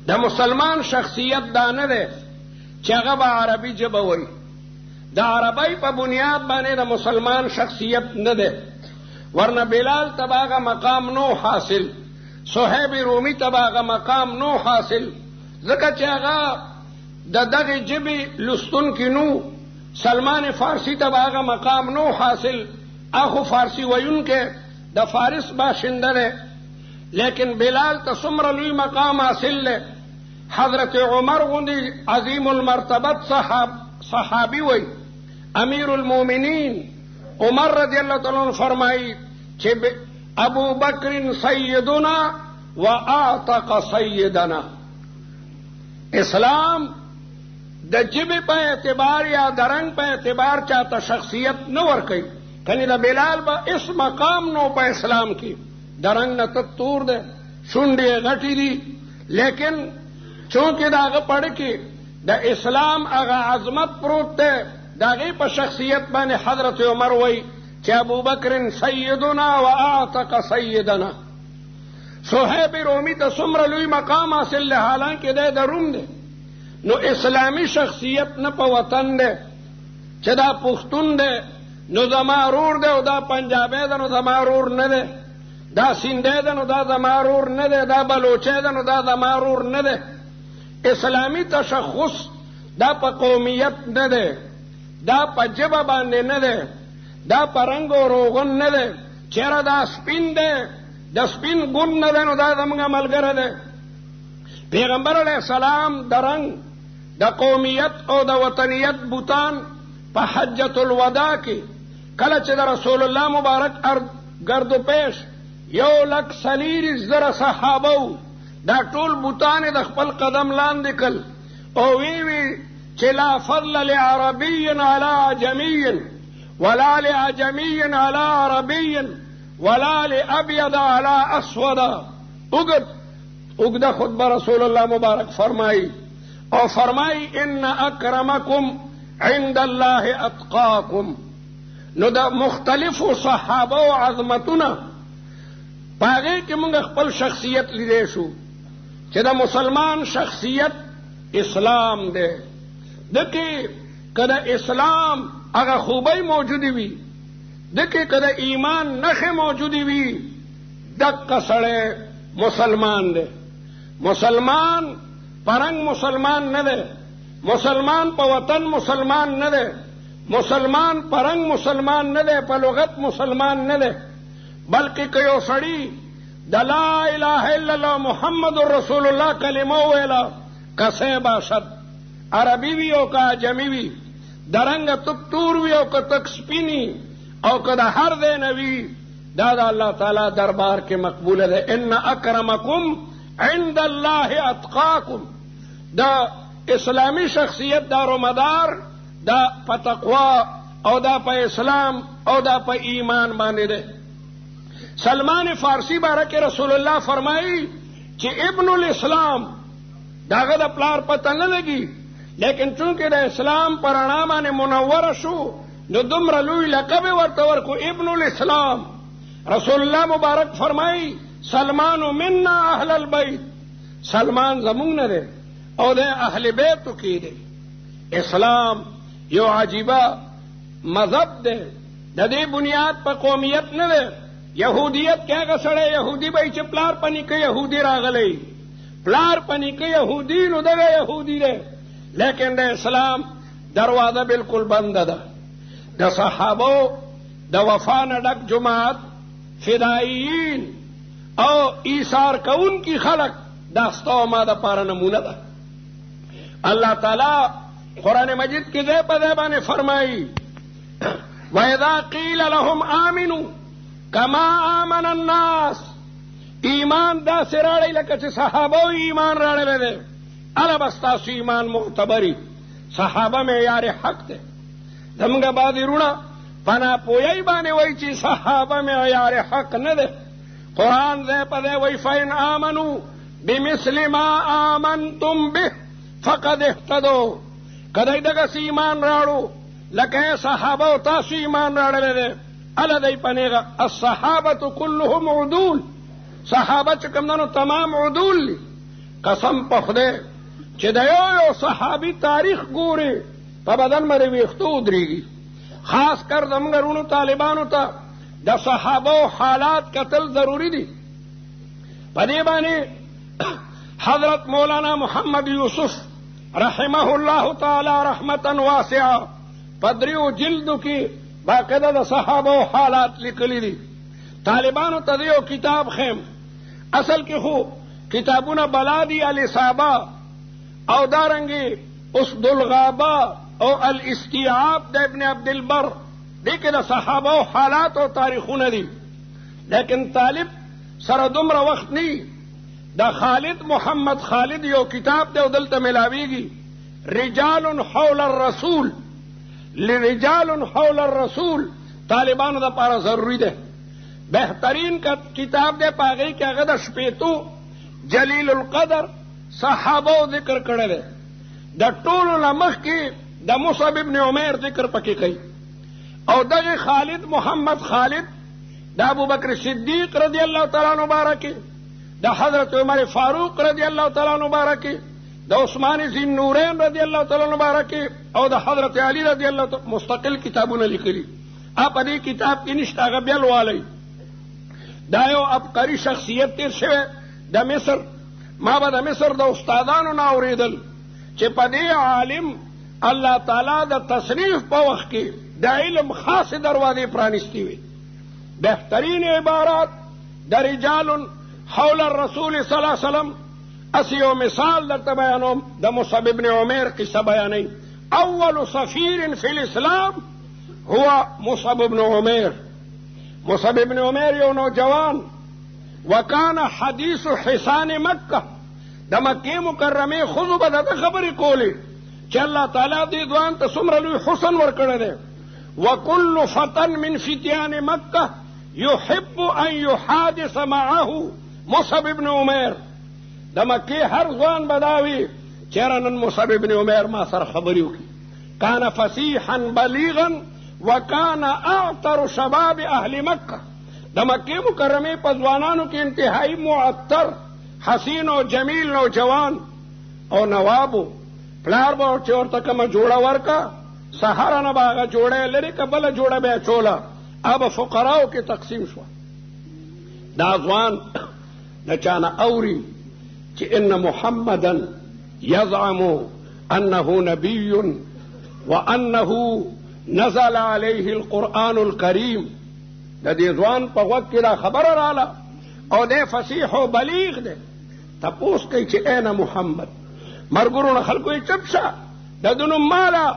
د مسلمان شخصیت دا نه ده چې هغه به عربي ژبه وایي د عربی په بنیاد باندې د مسلمان شخصیت نه ده ورنه بلال تباغه مقام نو حاصل صہیب رومی تباغه مقام نو حاصل ځکه چې هغه د دغه ژبې لستون کې نو سلمان فارسی تباغه مقام نو حاصل اخو فارسی ویونکې د فارس باشنده ده لیکن بلال ته څومره لوی مقام حاصل له حضرت عمر غوندي عظیم المرتبت صحابي وي امیر المؤمنین عمر رضی اللہ تعالی عنہ فرمائی چې ابو بکر سیدنا و اعتق سیدنا اسلام د جبه په اعتبار یا درنګ په اعتبار چاته شخصیت نه ور کوي کني د بلال با اس مقام نو په اسلام کې درنګ نه تطور ده شونډې غټې دي، لیکن چونکې د هغه پړه کې د اسلام هغه عظمت پروت دی، د هغې په شخصیت باندې حضرت عمر وایي چې ابوبکر سیدنا و اعتق سیدنا. صہیب رومی ته څومره لوی مقام حاصل دی، حالانکې دی د روم دی. نو اسلامی شخصیت نه په وطن دی چې دا پښتون دی نو زما رور دی او دا پنجابی دی نو زما رور نه دی، دا سندی دی نو دا زما رور نه دی، دا بلوچی دی نو دا زما رور نه دی. اسلامی تشخص دا په قومیت نه دی، دا په ژبه باندې نه دی، دا په رنګ او روغن نه دی. چېرې دا سپین دی، د سپین ګون نه دی نو دا زموږ ملګری دی. پیغمبر علیه السلام د رنګ د قومیت او د وطنیت بوتان په حجة الوداع کې کله چې د رسول الله مبارک گرد و پیش 1,40,000 صحابه دا ټول بوتان د خپل قدم لاندې کړل او وی چې لا فضل لعربي على عجمي ولا لعجمي على عربي ولا لأبيض على اسود. اوږده خطبه رسول الله مبارک فرمائی او فرمائی ان اکرمکم عند الله اتقاکم. نو د مختلفو صحابه او عظمتونه پاغې کې موږ خپل شخصیت لیدې شو چې د مسلمان شخصیت اسلام دی. دکې کله اسلام هغه خوبی موجودی وي، دکې کله ایمان نښې موجودی وي، دقه سړی مسلمان دی. مسلمان پرنګ مسلمان نه دی، مسلمان په وطن مسلمان نه دی، مسلمان پرنګ مسلمان نه دی، په لغت مسلمان نه دی، بلکې که یو سړي د لا اله الا الله محمد رسول الله کلمه وویله کسی باشد، عربي وي او که عجمي وي، د رنګه تک تور وي او که تک سپینی او که د هر ځای نه وي، دا د الله تعالی دربار کې مقبوله ده. ان اکرمکم عند الله اتقاکم. دا اسلامی شخصیت دارومدار دا په تقوا او دا په اسلام او دا په ایمان باندې ده. سلمان فارسی بارک رسول الله فرمایي چې ابن الاسلام داغه د پلار پته نه لګي، لیکن چونکه د اسلام پر رڼا باندې منور شو نو دومره لوی لقب ورته ورکو ابن الاسلام. رسول الله مبارک فرمایي سلمان منا اهل البيت، سلمان زمونږ نه دی او د اهل بیتو کې دی. اسلام یو عجیبه مذهب دی، د دې بنیاد په قومیت نه دی. یهودیت کې هغه سړی یهودي به چې پلار په نیکه یهودي راغلی، پلار په نیکه یهودي نو دغه یهودي دی. لیکن د اسلام دروازه بالکل بنده ده. د صحابو د وفا نه ډک جماعت، فدائیین او ایثار کوونکي خلق دا ستا ما د پاره نمونه ده. الله تعالی قرآن مجید کې ځای په ځای باندې فرمایي وَإِذَا قِيلَ لَهُمْ آمِنُوا كَمَا آمَنَ النَّاسِ. ایمان داسې راړئ لکه چې صحابه ایمان راړلی دی، اله به ستاسو ایمان معتبري. صحابه معیار حق دی. زموږ بعضې وروڼه په ناپوهۍ باندې وایي چې صحابه معیار حق نه دی. قرآن ځای په ځای وایي فَإِنْ آمَنُوا بِمِثْلِ مَا آمَنْتُمْ بِهِ فَقَدْ اهْتَدَوْا. که دی دغسې ایمان راړو لکه صحابه او تاسو ایمان راړلی دی، اله دی په نیغه الصحابة كلهم عدول. صحابه چې کوم دنو تمام عدول دي. قسم په خدای چې د یو صحابي تاریخ ګوري په بدن باندې ویښتو ودرېږي. خاص کر زموږ وروڼو طالبانو ته د صحابو حالات کتل ضروري دي. په دې باندې حضرت مولانا محمد یوسف رحمه الله تعالی رحمتا واسعه په 3 جلدو کې باقاعده د صحابو حالات لیکلي دي. طالبانو ته یو کتاب خیم، اصل کې خو کتابونه بلادی الاصابه او دارنګي اسد الغابه او الاستیعاب د ابن عبد البر، دې کې د صحابه حالات او تاریخونه دي. لیکن طالب سره دومره وخت نه. د خالد محمد خالد یو کتاب دی او دلته ملاویږي رجال حول الرسول، لرجال حول الرسول. طالبانو د پاره ضروری ده. بهترین کتاب دی، پاغې کې هغه د شپېتو جلیل القدر صحابو ذکر کړی دی. د ټولو نه مخکې د مصعب ابن عمیر ذکر پکې کوي او دغه خالد محمد خالد د ابوبکر صدیق رضی الله تعالی عنہ مبارکي، د حضرت عمر فاروق رضی الله تعالی عنہ مبارکي، د عثمان ذی النورین رضی الله تعالی عنہ مبارکي او د حضرت علی رضی الله تعالی مستقل کتابونه لیکلي. په دې کتاب کې نشته، هغه بیا لوالئ. دا یو عبقري شخصیت تیر شوی د مصر. ما به د مصر د استادانو نه اورېدل چې په دې عالم الله تعالی د تصریف په وخت کې د علم خاصې دروازې پرانیستې وي. بهترین عبارات د رجال حول الرسول صلی الله علیه وسلم. اسی یو مثال درته بیانوم، د مصعب ابن عمیر قصه بیانوي. اول سفیر فی الاسلام هو مصعب ابن عمیر. مصعب ابن عمیر یو نوجوان، وکان حدیث حسان مکه، د مکې مکرمې ښځو به دته خبرې کولې چې الله تعالی دې ځوان ته څومره لوی حسن ورکړی دی. وکل فتن من فتیان مکه یحب ان یحادث معه مصعب ابن عمیر. د مکې هر ځوان به دا وي چېرې نن مصعب ابن عمیر ما سره خبرې وکړي. کان فصیحا بلیغا وکان اعطر شباب اهل مکه. د مکې مکرمې په ځوانانو کې انتهایی معطر، حسین او جمیل نوجوان او نوابو. پلار به چې ورته کومه جوړه ورکه، سهاره نه به هغه جوړه لرې که بله جوړه به یې چوله، هغه به فقراو کې تقسیم شوه. دا ځوان د چا نه اوري چې ان محمدا یزعم انه نبی وانه نزل علیه القرآن الکریم. د دې ځوان په غوږ کې دا خبره راله او دی فصیح او بلیغ دی. تپوس کوي چې این محمد. مرګرو نه خلکو یې چپ شه، د ده نوم ماله،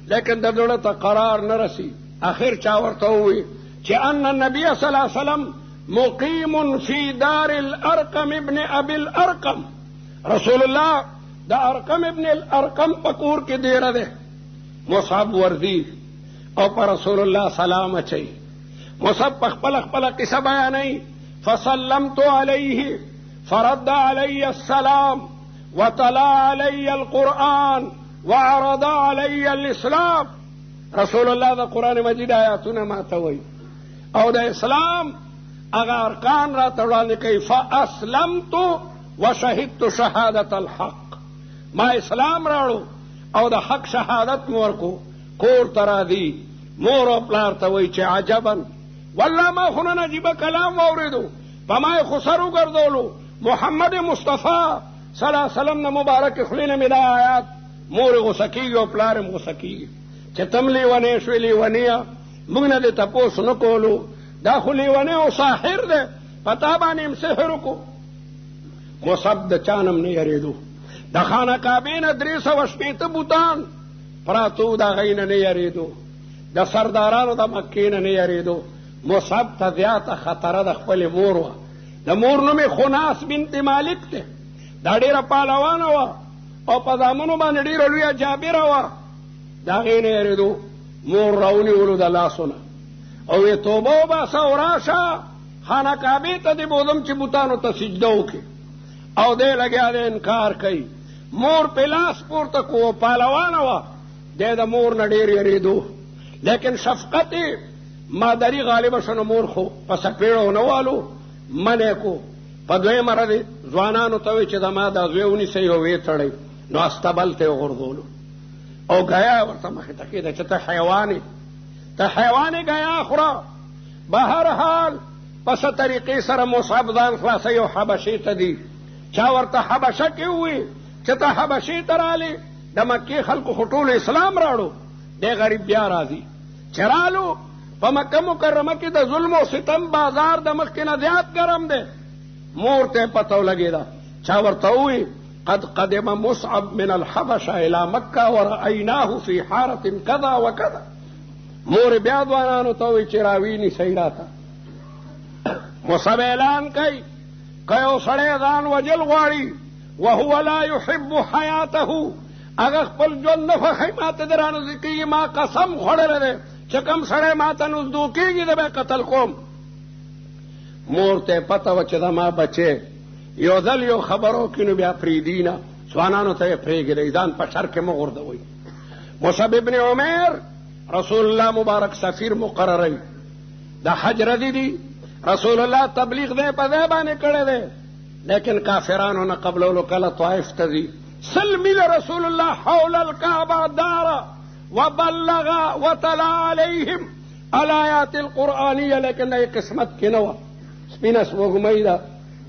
لیکن د زړه ته قرار نه رسي. آخر چا ورته ووایي چې ان النبي صلی الله علیه وسلم مقیم فی دار الارقم ابن ابي الارقم. رسول الله د ارقم ابن الارقم په کور کې دیره دی. مصعب ورځي او په رسول الله سلام اچوي. مصعب په خپله قصه بیانوي. فسلمت علیه فرد علی السلام وتلا علی القرآن وعرض علی الاسلام. رسول الله د قرآن مجید آیاتونه ماته وایي او د اسلام هغه ارکان راته وړاندې کوي. فاسلمت وشهدت شهادة الحق. ما اسلام راړو او د حق شهادت مو ورکو. کور ته راځي، مور او پلار ته وایي چې عجبا والله ما خو نن عجیبه کلام واورېدو، په ما یې خو سر وګرځولو. محمد مصطفی صلی الله علیه وسلم نه مبارک خولې نه مې دا آیات، مور یې غوسه کېږي او پلار یې غوسه کېږي چې تم لیونی شوې. لیونیه موږ نه دې تپوس نه کولو، دا خو لیونی او ساحر دی، په تا باندې یم سحر وکړو. مصعب د چا نه نه یېرېدو. د خانه کعبې نه 360 بوتان پراتو، د هغې نه نه یېرېدو. د سردارانو د مکې نه نه یېرېدو. مصعب ته زیاته خطره د خپلې مور وه. د مور نوم یې خناس بنت مالک دی. دا ډېره پهلوانه وه او په زامنو باندې ډېره لویه جابره وه. د هغې نه یېرېدو. مور راونیولو د لاسونه او یې توبه وباسه او راشه خانه کعبې ته دې بوځم چې بوتانو ته سجده وکړي. او دی لګیا دی انکار کوي. مور پې لاس پورته کړو، پهلوانه وه. دی د مور نه ډېر یېرېدو، لیکن شفقت مادري غالبه شنو. مور خو په سپېړو نه والو، منې کو. په دویمه ورځ ځوانانو ته وایي چې زما دا زوی ونیسئ او ویې تړئ. نو استبل ته یې غورځولو او ګیا ورته مخې ته کېده چې ته حیوان یې، ته حیوان یې، ګیا خوره. به هر حال په څه طریقې سره مصعب ځان خلاصوي او حبشې ته دي. چا ورته حبشه کې ووایي چې ته حبشې ته رالې، د مکې خلکو خو ټولو اسلام راړو. دی غریب بیا راځي چې رالو. په مکه مکرمه کې د ظلم او ستم بازار د مخکې نه زیات ګرم دی. مور ته پته ولګېده. چا ورته ووایي قد قدم مصعب من الحبشه الى مکه ورأیناه فی حارة کذا وکذا. مور بیا ځوانانو ته وایي چې راوینیسئ راته. مصعب اعلان کوي که یو سړی ځان وجل غواړي وهو لا يحب حیاته، هغه خپل ژوند نه خوښوي، ما ته دې رانږدې کېږي، ما قسم خوړلی دی چې کوم سړی ما ته نږدې کېږي د به قتل کوم. مور ته پته وه چې زما بچی یو ځل یو خبرو کې نو بیا پرېږدي نه، ځوانانو ته یې پرېږدئ، ځان په شر کې مه غورځوئ. مصعب ابن عمیر رسول الله مبارک سفیر مقرروي، د حج رضی دي، رسول الله تبلیغ دی په ځای باندې کړی دی، لیکن کافرانو نه قبلولو کله طائف ته ځي. سل میله رسول الله حول الکعبه داره وبلغ وتلا علیهم الآیات القرآنیه، لیکن د قسمت کې نه وه. سپینه سپوږمۍ ده،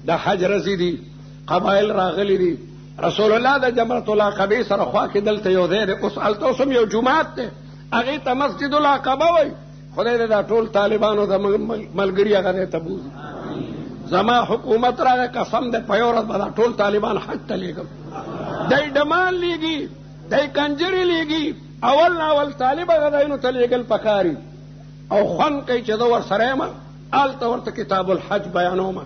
د حج رضی دي، قبایل راغلي دي، رسول الله د جمرة العقبې سره خوا کې دلته یو ځای دی، اوس هلته اوس هم یو جومات دی، هغې ته مسجد العقبه وایي. خدای دې دا ټول طالبانو د ملګري هغه دی ته بوځي. زما حکومت راغی، قسم دی په یو ورځ به دا ټول طالبان حج ته لیږم. دی ډمان لیږي، دی کنجرې لیږي، اول ناول طالب هغه ځایونو ته لیږل پکاري، او خوند کوي چې زه ورسره یم. هلته ورته کتاب الحج بیانوم،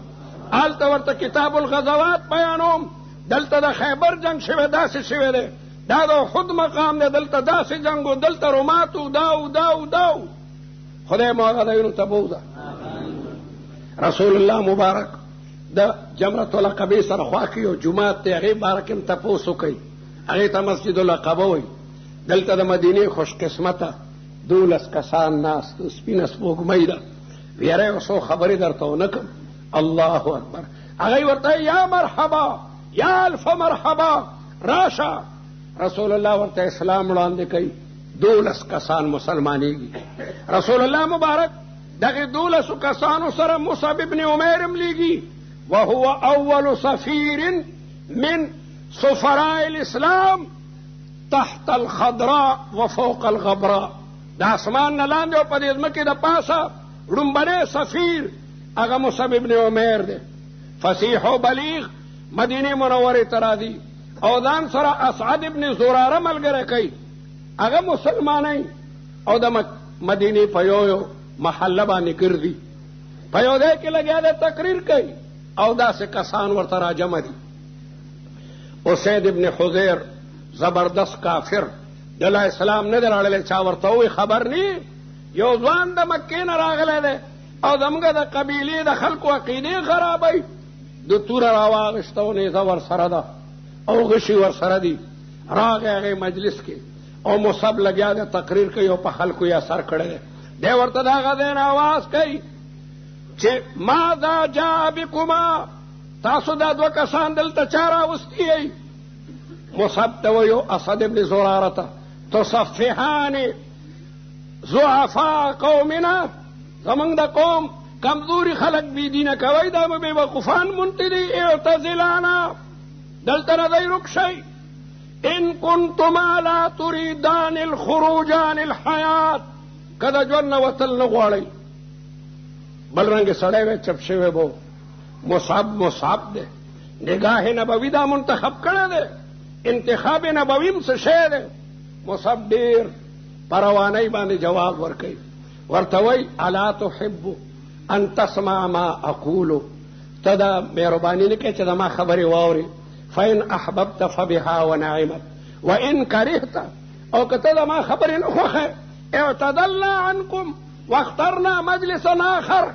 هلته ورته کتاب الغزوات بیانوم. دلته د خیبر جنگ شوی، داسې شوی دی، دا د احد مقام دی، دلته داسې جنګ و، دلته روماتو داو داو داو. خدای مو هغه ځایونو ته بوځه. رسول الله مبارک د جمرة العقبې سره خوا کې یو جومات دی، هغې باره کې هم تپوس وکئ، هغې ته مسجد العقبه وایي. دلته د مدینې خوش قسمته 12 کسان ناست، سپینه سپوږمۍ ده. یاره یو څو خبرې درته ونه کړم. الله اکبر. هغوی ورته یا مرحبا یا الف مرحبا راشه. رسول الله ورته اسلام وړاندې کوي، 12 کسان مسلمانېږي. رسول الله مبارک دغه 12 کسانو سره مصعب ابن عمیر هم لیږي، وهو اول سفیر من سفراء الاسلام تحت الخضراء وفوق الغبراء. د اسمان نه لاندې او په دې ځمکې د پاسه لومبنی سفیر هغه مصعب ابن عمیر دی. فصیح و بلیغ مدینه منورې ته راځي، او ځان سره اسعد ابن زراره ملګری کوي، هغه مسلمانی، او د مدینې په یو محله باندې ګرځي، په یو ځای کې لګیا دی تقریر کوي، او داسې کسان ورته راجمع دي. اسید ابن حضیر زبردست کافر، دله اسلام نه دی راړلی، چا ورته ووایي خبر نه، یو ځوان د مکې نه راغلی دی، او زموږ د قبیلې د خلکو عقیدې خرابوي. د توره راواغېسته او نیزه ورسره ده او غشي ورسره دي. راغی هغې مجلس کې، او مصعب لګیا دی تقریر کوي، او په خلکو یې اثر کړی دی. دی ورته د هغه ځای نه آواز کوي چې ماذا جاء بکما، تاسو دا 2 کسان دلته چا راوستي یئ؟ مصعب ته وایي اسد ابن زراره ته، تصفحان ضعفاء قومنا، زمونږ د قوم کمزوري خلک بېدینه کوئ، دا مو بېوقوفان مونته دي، اعتزلانا، دلته نه دی رک شئ. ان کنتما لا تريدان الخروج عن الحیات، که د ژوند نه وتل نه غواړئ. بل رنګې سړی وی چپ شوی بو. مصعب دی، نگاه نبوي دا منتخب کړی دی، انتخاب نبوي هم څه شی دی. مصعب ډېر په روانۍ باندې جواب ورکوي، ورته وایي الا تحب ان تسمع ما اقولو، ته دا مهرباني نه کوې چې زما خبرې واورې. فإن أحببت فبها ونعمت وإن كرهت، او که ته زما خبرې نه خوښې، اعتدلنا عنكم واخترنا مجلسا آخر.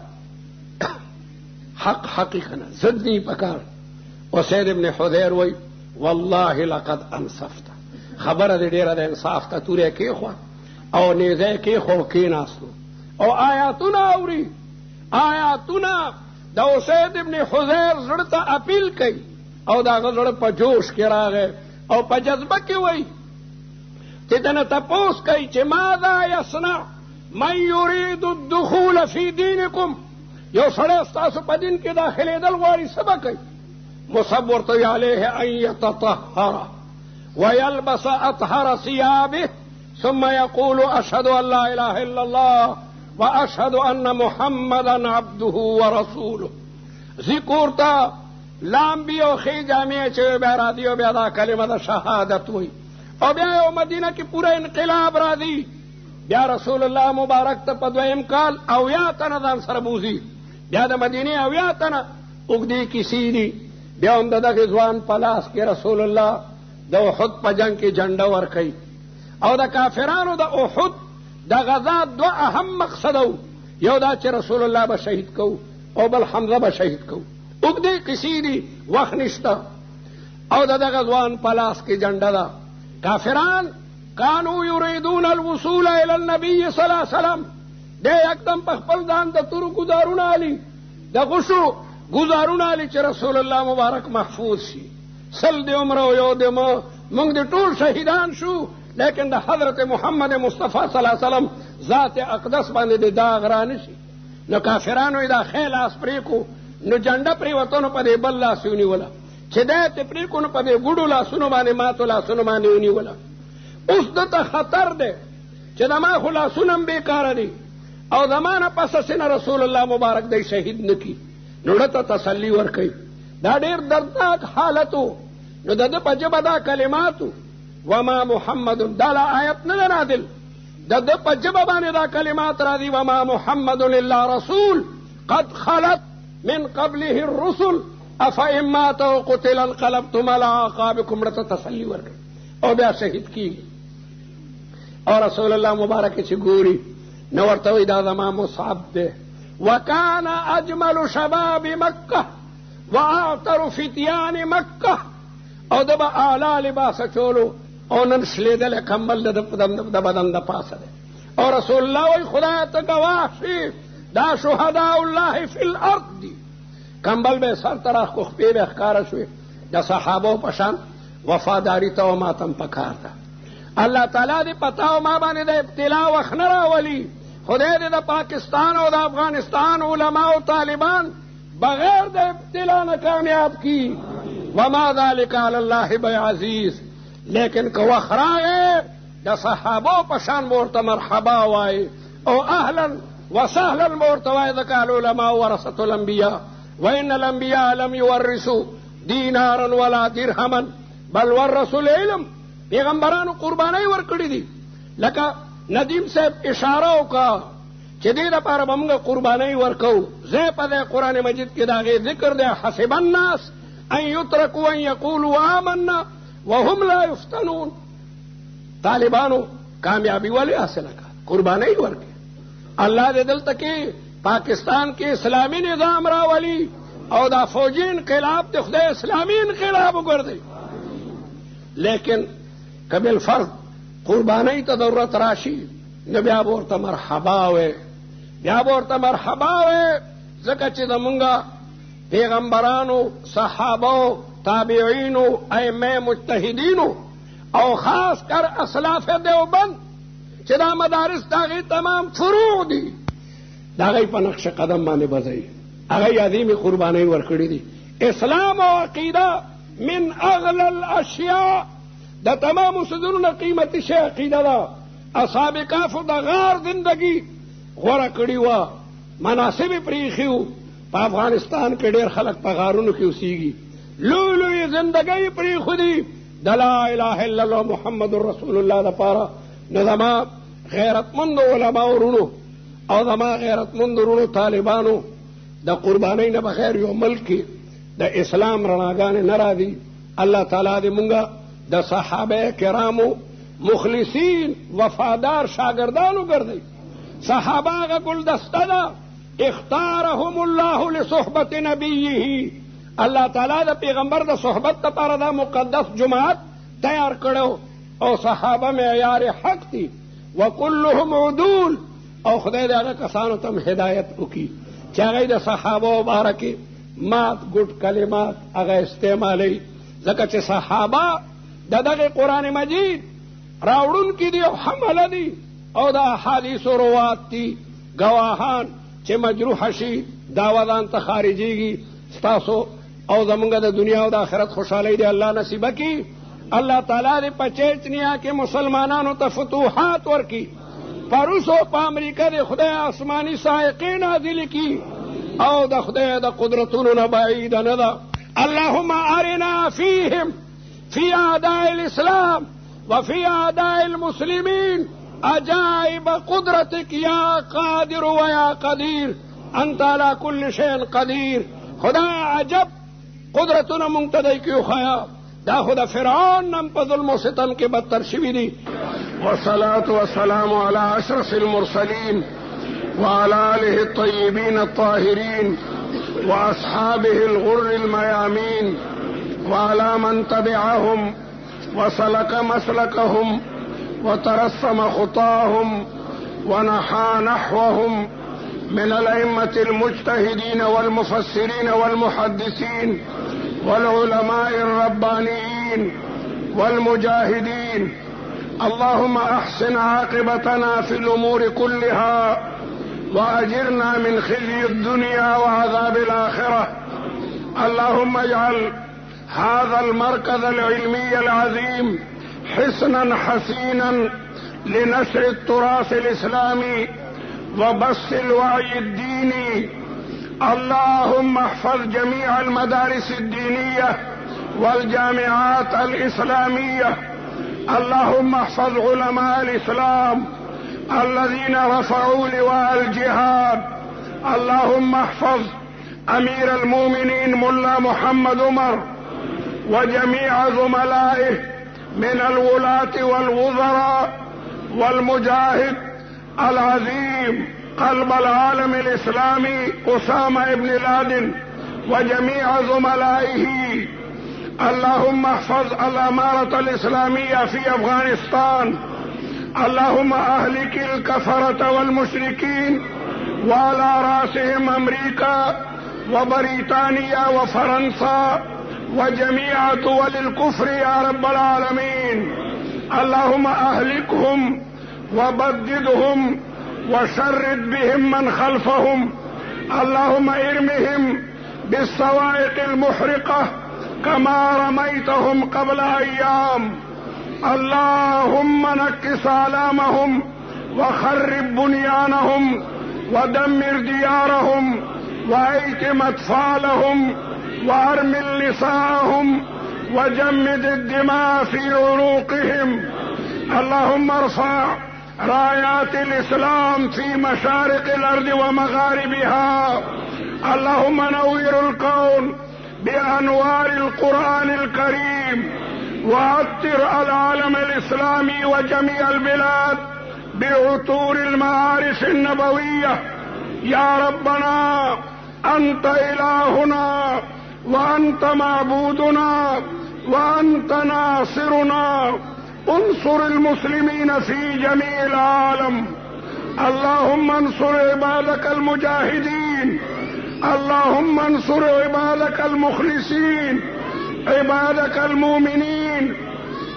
حق کنه ضد دی پکار. اسید ابن حضیر وی والله لقد انصفت، خبره دې ډیره د انصاف ته تورې کېښوه او نیزه کېښو کېناستو، او آیاتونه اوري، آیاتونه د اسید ابن حضیر زړه ته اپیل کوي، او د هغه زړه په جوش کې راغی او په جذبه کې وی چې دنه تپوس کوي چې ماذا یصنع من یرید الدخول فی دینکم، یو سړی ستاسو په دین کې داخلېدل غواړي څه به کوي؟ مصعب ورته وی علیه ان یتطهر ویلبس اطهر ثیابه ثم یقول اشهد ان لا اله الا الله واشهد ان محمدا عبده ورسوله. ذکر ته لامبي او خې جامې چې بیا راځي او بیا دا کلمه د شهادت وایي، او بیا یو مدینه کې پوره انقلاب راځي. بیا رسول الله مبارک ته په 2م کال 80 تنه ځان سره بوځي، بیا د مدینې 80 تنه اوږدې کیسې دي. بیا هم د دغې ځوان په لاس کې رسول الله د احد په جنګ کې جنډه ورکوي، او د کافرانو د احد د غزا 2 اهم مقصد وو، یو دا چې رسول الله به شهید کوو، او بل حمزه به شهید کوو. اوږدې کیسې دي، وخت نشته. او د دغه ځوان په لاس کې جنډه ده. کافران کانو یریدون الوصول الی النبی صلی الله علیه وسلم، دی یکدم په خپل ځان د تورو ګزارونه علي، د غشو ګزارونه علي چې رسول الله مبارک محفوظ شي. سل د عمره او یو د موږ د ټول شهیدان شو، لیکن د حضرت محمد مصطفی صلی الله علیه وسلم ذات اقدس باندې د داغ را نشي. نو کافرانو دا خیل آس پرېکو، نو جنډه پرېوته نو په دې بل لاس یې ونیوله، چې دی یې پرېکو نو په دې ګوډو لاسونو باندې ماتو لاسونو باندې ونیوله. اوس دته خطر دی چې د ما خو لاسونه هم بېکاره دي او د ما نه پس سینه رسول الله مبارک دی شهید نه کي. نو ړته تسلي ورکوي. دا ډېر دردناک حالت و. نو د ده په ژبه دا کلمات و، وما محمد، دا لا آیت نه ده نازل، د ده په ژبه باندې دا کلمات راځي، وما محمد الا رسول قد خلت من قبله الرسل افئن مات او قتل انقلبتم على اعقابكم. ړته تسلي ورکوي او بیا شهید کیږي. او رسول الله مبارک چې ګوري نو ورته وایي دا زما مصعب دی. وکانا اجمل شباب مکه واعطر فتیان مکه، او د به اعلی لباس چولو او نن شلیدلی کمبل د بدن د پاسه دی. او رسول الله وایي خدای ته ګواه شي دا شهداء الله فی الارض دي. کمبل به سر طرف کو خپې به ښکاره شوې. د صحابو په شان وفاداري ته او ماتم پکار ده. الله تعالی دې پتا او ما باندې د ابتلا وخت نه راولي. خدای دې د پاکستان او د افغانستان علما او طالبان بغیر د ابتلا نه کامیاب کی. وما ذلك علی الله بعزیز. لیکن که وخت راغی د صحابو په شان ورته مرحبا وایي او اهلا وسهلا ورته وایي ځکه العلماء ورثة الانبیاء وان الانبیاء لم یورثوا دینارا ولا درهما بل ورثوا العلم. پیغمبرانو قربانۍ ورکړي دي. لکه ندیم صاحب اشاره وکړه چې دې دپاره به موږ قربانۍ ورکوو. ځای په ځای قرآن مجید کې د هغې ذکر دی. حسب الناس ان یترکوا ان یقولوا آمنا وهم لا یفتنون. طالبانو کامیابی ولې حاصله کړه؟ قربانۍ ورکړي. الله دې دلته کې پاکستان کې اسلامي نظام راولي او دا فوجي انقلاب د خدای اسلامي انقلاب وګرځي. لیکن که بالفرض قربانۍ ته ضرورت راشي نو بیا به ورته مرحبا وی، بیا به ورته مرحبا وی، ځکه چې زمونږ پیغمبرانو، صحابو، تابعینو، ائمه مجتهدینو او خاص کر اسلاف دیوبند چې دا مدارس د هغې تمام فروع دي، د هغې په نقش قدم باندې بځوي. هغې عظیمې قربانۍ ورکړي دي. اسلام او عقیده من اغلى الاشیاء، د تمامو څیزونو نه قیمتي شی عقیده ده. اصحاب کهفو د غار زندګي غوره کړې وه، مناسب یې پرېښي وو. په افغانستان کې ډېر خلک په غارونو کې اوسېږي، لوی لوی زندګۍ یې پرېښودي د لا اله الا الله محمد رسول الله دپاره. نو زما غیرتمندو علماو ورونو او زما غیرتمندو ورونو طالبانو د قربانۍ نه بغیر یو ملک کې د اسلام رڼاګانې نه راځي. الله تعالی دې مونږ د صحابه کرامو مخلصین وفادار شاگردان وګرځي. صحابه هغه ګلدسته ده اختارهم الله لصحبت نبیه. الله تعالی د پیغمبر د صحبت لپاره دا مقدس جماعت تیار کړو او صحابه معیار حق دي وکلهم عدول. او خدای د هغه کسانو ته هدایت وکړي چې هغوی د صحابو باره کې مات ګوټ کلمات هغه استعمالوي، ځکه چې صحابه د دغه قرآن مجید راوړونکي دي او حمله دي او د احادیثو روات دي، ګواهان چې مجروح شي دا وضان ته خارجېږي. ستاسو او زمونږ د دنیا او د آخرت خوشحالۍ دی الله نصیبه کړي. الله تعالی دې په چیچنیا کې مسلمانانو ته فتوحات ورکړي. په روس او په امریکا د خدای آسماني سائقې نازلې کړي او د خدای د قدرتونو نه بعیده نه ده. اللهم ارنا فیهم فی اعداء الاسلام وفي اعداء المسلمين عجائب قدرتك يا قادر ويا قدير انت على كل شيء قدير. خدا عجب قدرتنا منتدی کیو خیا دا خدا فرعون نم په ظلم و ستم کې بدتر شوي دي. والصلاة والسلام على اشرف المرسلين وعلى آله الطيبين الطاهرين وأصحابه الغر الميامين وعلى من تبعهم وسلك مسلكهم وترسم خطاهم ونحى نحوهم من الأئمة المجتهدين والمفسرين والمحدثين والعلماء الربانيين والمجاهدين. اللهم أحسن عاقبتنا في الأمور كلها وأجرنا من خزي الدنيا وعذاب الآخرة. اللهم اجعل هذا المركز العلمي العظيم حصنا حسينا لنشر التراث الإسلامي وبث الوعي الديني. اللهم احفظ جميع المدارس الدينية والجامعات الإسلامية. اللهم احفظ علماء الإسلام الذين رفعوا لواء الجهاد. اللهم احفظ أمير المؤمنين ملا محمد عمر وجميع زملائه من الولاة والوزراء والمجاهد العظيم قلب العالم الإسلامي أسامة بن لادن وجميع زملائه. اللهم احفظ الأمارة الإسلامية في أفغانستان. اللهم أهلك الكفرة والمشركين وعلى رأسهم أمريكا وبريطانيا وفرنسا وجميع دول الكفر يا رب العالمين. اللهم أهلكهم وبددهم وشرد بهم من خلفهم. اللهم ارمهم بالصواعق المحرقة كما رميتهم قبل أيام. اللهم نكس آلامهم وخرب بنيانهم ودمر ديارهم وأيتم أطفالهم وأرمل نساءهم وجمد الدماء في عروقهم. اللهم ارفع رايات الإسلام في مشارق الأرض ومغاربها. اللهم نور الكون بأنوار القرآن الكريم وعطر العالم الإسلامي وجميع البلاد بعطور المعارف النبوية. يا ربنا أنت إلهنا وأنت معبودنا وأنت ناصرنا. انصر المسلمين في جميع العالم. اللهم انصر عبادك المجاهدين. اللهم انصر عبادك المخلصين عبادك المؤمنين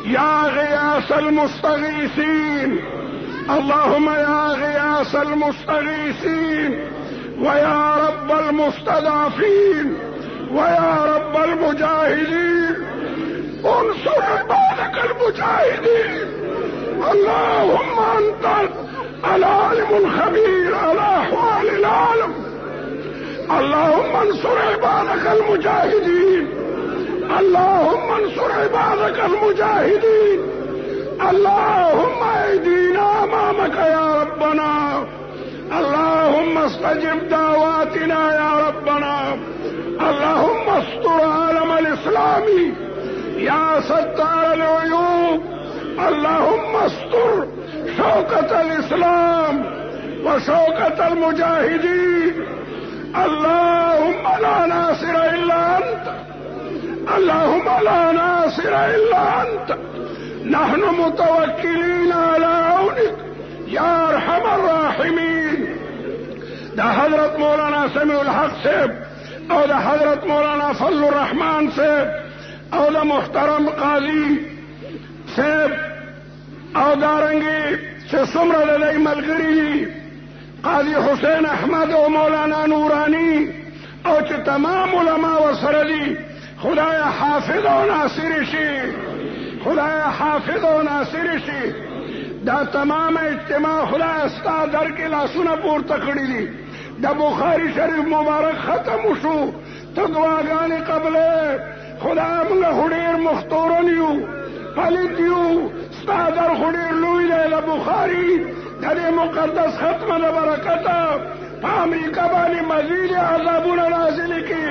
يا غياث المستغيثين. اللهم يا غياث المستغيثين ويا رب المستضعفين ويا رب المجاهدين انصر عبادك المجاهدين. اللهم انت العالم الخبير على احوال العالم. اللهم انصر عبادك المجاهدين. اللهم انصر عبادك المجاهدين. اللهم ايدينا امامك يا ربنا. اللهم استجب دعواتنا يا ربنا. اللهم استر عالم الاسلامي يا ستار العيوب. اللهم استر شوكة الاسلام وشوكة المجاهدين. اللهم لا ناصر الا انت. اللهم لا ناصر الا انت. نحن متوكلين على عونك يا ارحم الراحمين. ده حضرت مولانا سمیع الحق صاحب او ده حضرت مولانا فضل الرحمن صاحب او ده محترم قاضی صاحب او دارنگی چې څومره د دې ملګري قاضی حسین احمد او مولانا نورانی او چې تمام علما ورسره دي. خدای حافظ او ناصر شي. خدای حافظ او ناصر شي. دا تمام اجتماع خدای ستا در کې لاسونه پورته کړي دي. د بخاری شریف مبارک ختم شو. ته دعاګانې قبلې. خدای موږ خو ډېر مختورن یو پلیت یو. ستا در خو ډېر لوی دی. د بخاري د دې مقدس ختمه د برکته په امریکا باندې مزید عذابونه نازل کړي.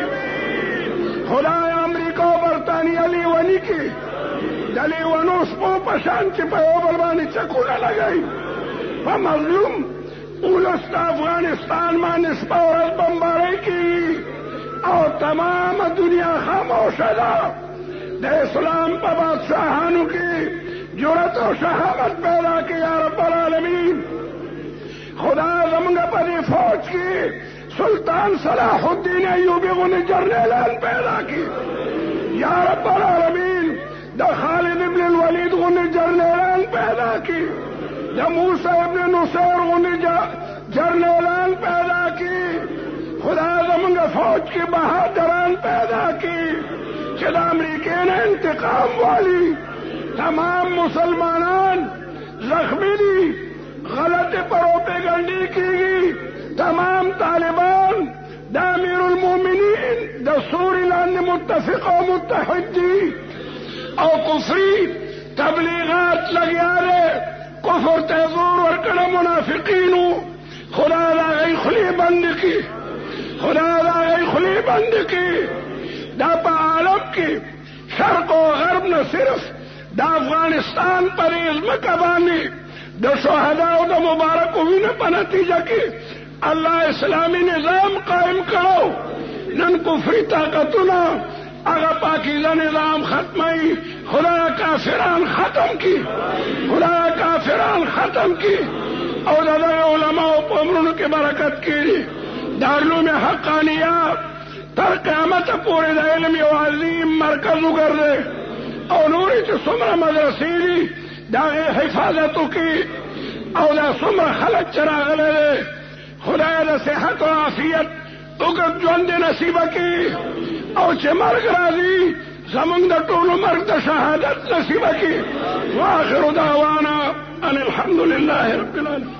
خدای امریکا او برطانیه لیوني کړي. د لیونو سپو په شان چې په یو بل باندې چکونه لګوي. په مظلوم ولس د افغانستان باندې شپه ورځ بمبارۍ کېږي. तमाम दुनिया खामोश है दे इस्लाम पर बादशाहानों की जुरत और शहावत पैदा की या रब्बल आलमीन। खुदा जमंगा पर फौज की सुल्तान सलाहुद्दीन अय्यूबी गुनी जर्नैलन पैदा की या रब्बल आलमीन। द खालिद इब्न वलीद गुनी जर्नैलन पैदा की द मूसा इब्न नुसैर गुनी जर्नैलन पैदा की। खुदा जमंगा फौज की बहादुरान पैदा की जिद अमरीकी ने इंतकाम वाली तमाम मुसलमान जख्मी दी गलत प्रोपेगंडी की तमाम तालिबान दामिरुल मोमिनीन दसूरिलान मुत्तफिक और मुत्तहिदी और कुफरी तबलीगात लगिया रे कुफर तेजूर और कड़ा मुनाफिकीन खुदा गई खुली बंद की खुदा गई खुली बंद की दापा आलम की शर्क और गर्ब न सिर्फ द अफगानिस्तान पर इल्म कबानी द शोहदा द मुबारक हुई न पर नतीजा की अल्लाह इस्लामी निजाम कायम करो नन कुफरी ताकतुना अगर पाकीज़ा निजाम खत्माई खुदा काफिरान खत्म की खुदा काफिरान खत्म की और दादा उलमा उमरों की बरकत की दारुल में हक्कानिया तर क़यामत पूरे इल्म अज़ीम मरकज कर दे और नूरी सुमरा मदरसी दागे हिफाजतों की और सुमरा खलक चराग ले खुदा सेहत और आफियत उगत जुंद नसीब की और मर्ग राजी जमंग टोलो मर्ग शहादत नसीब की। वाखिर दावाना अनिल हम्दुलिल्लाहि रब्बिल आलमीन।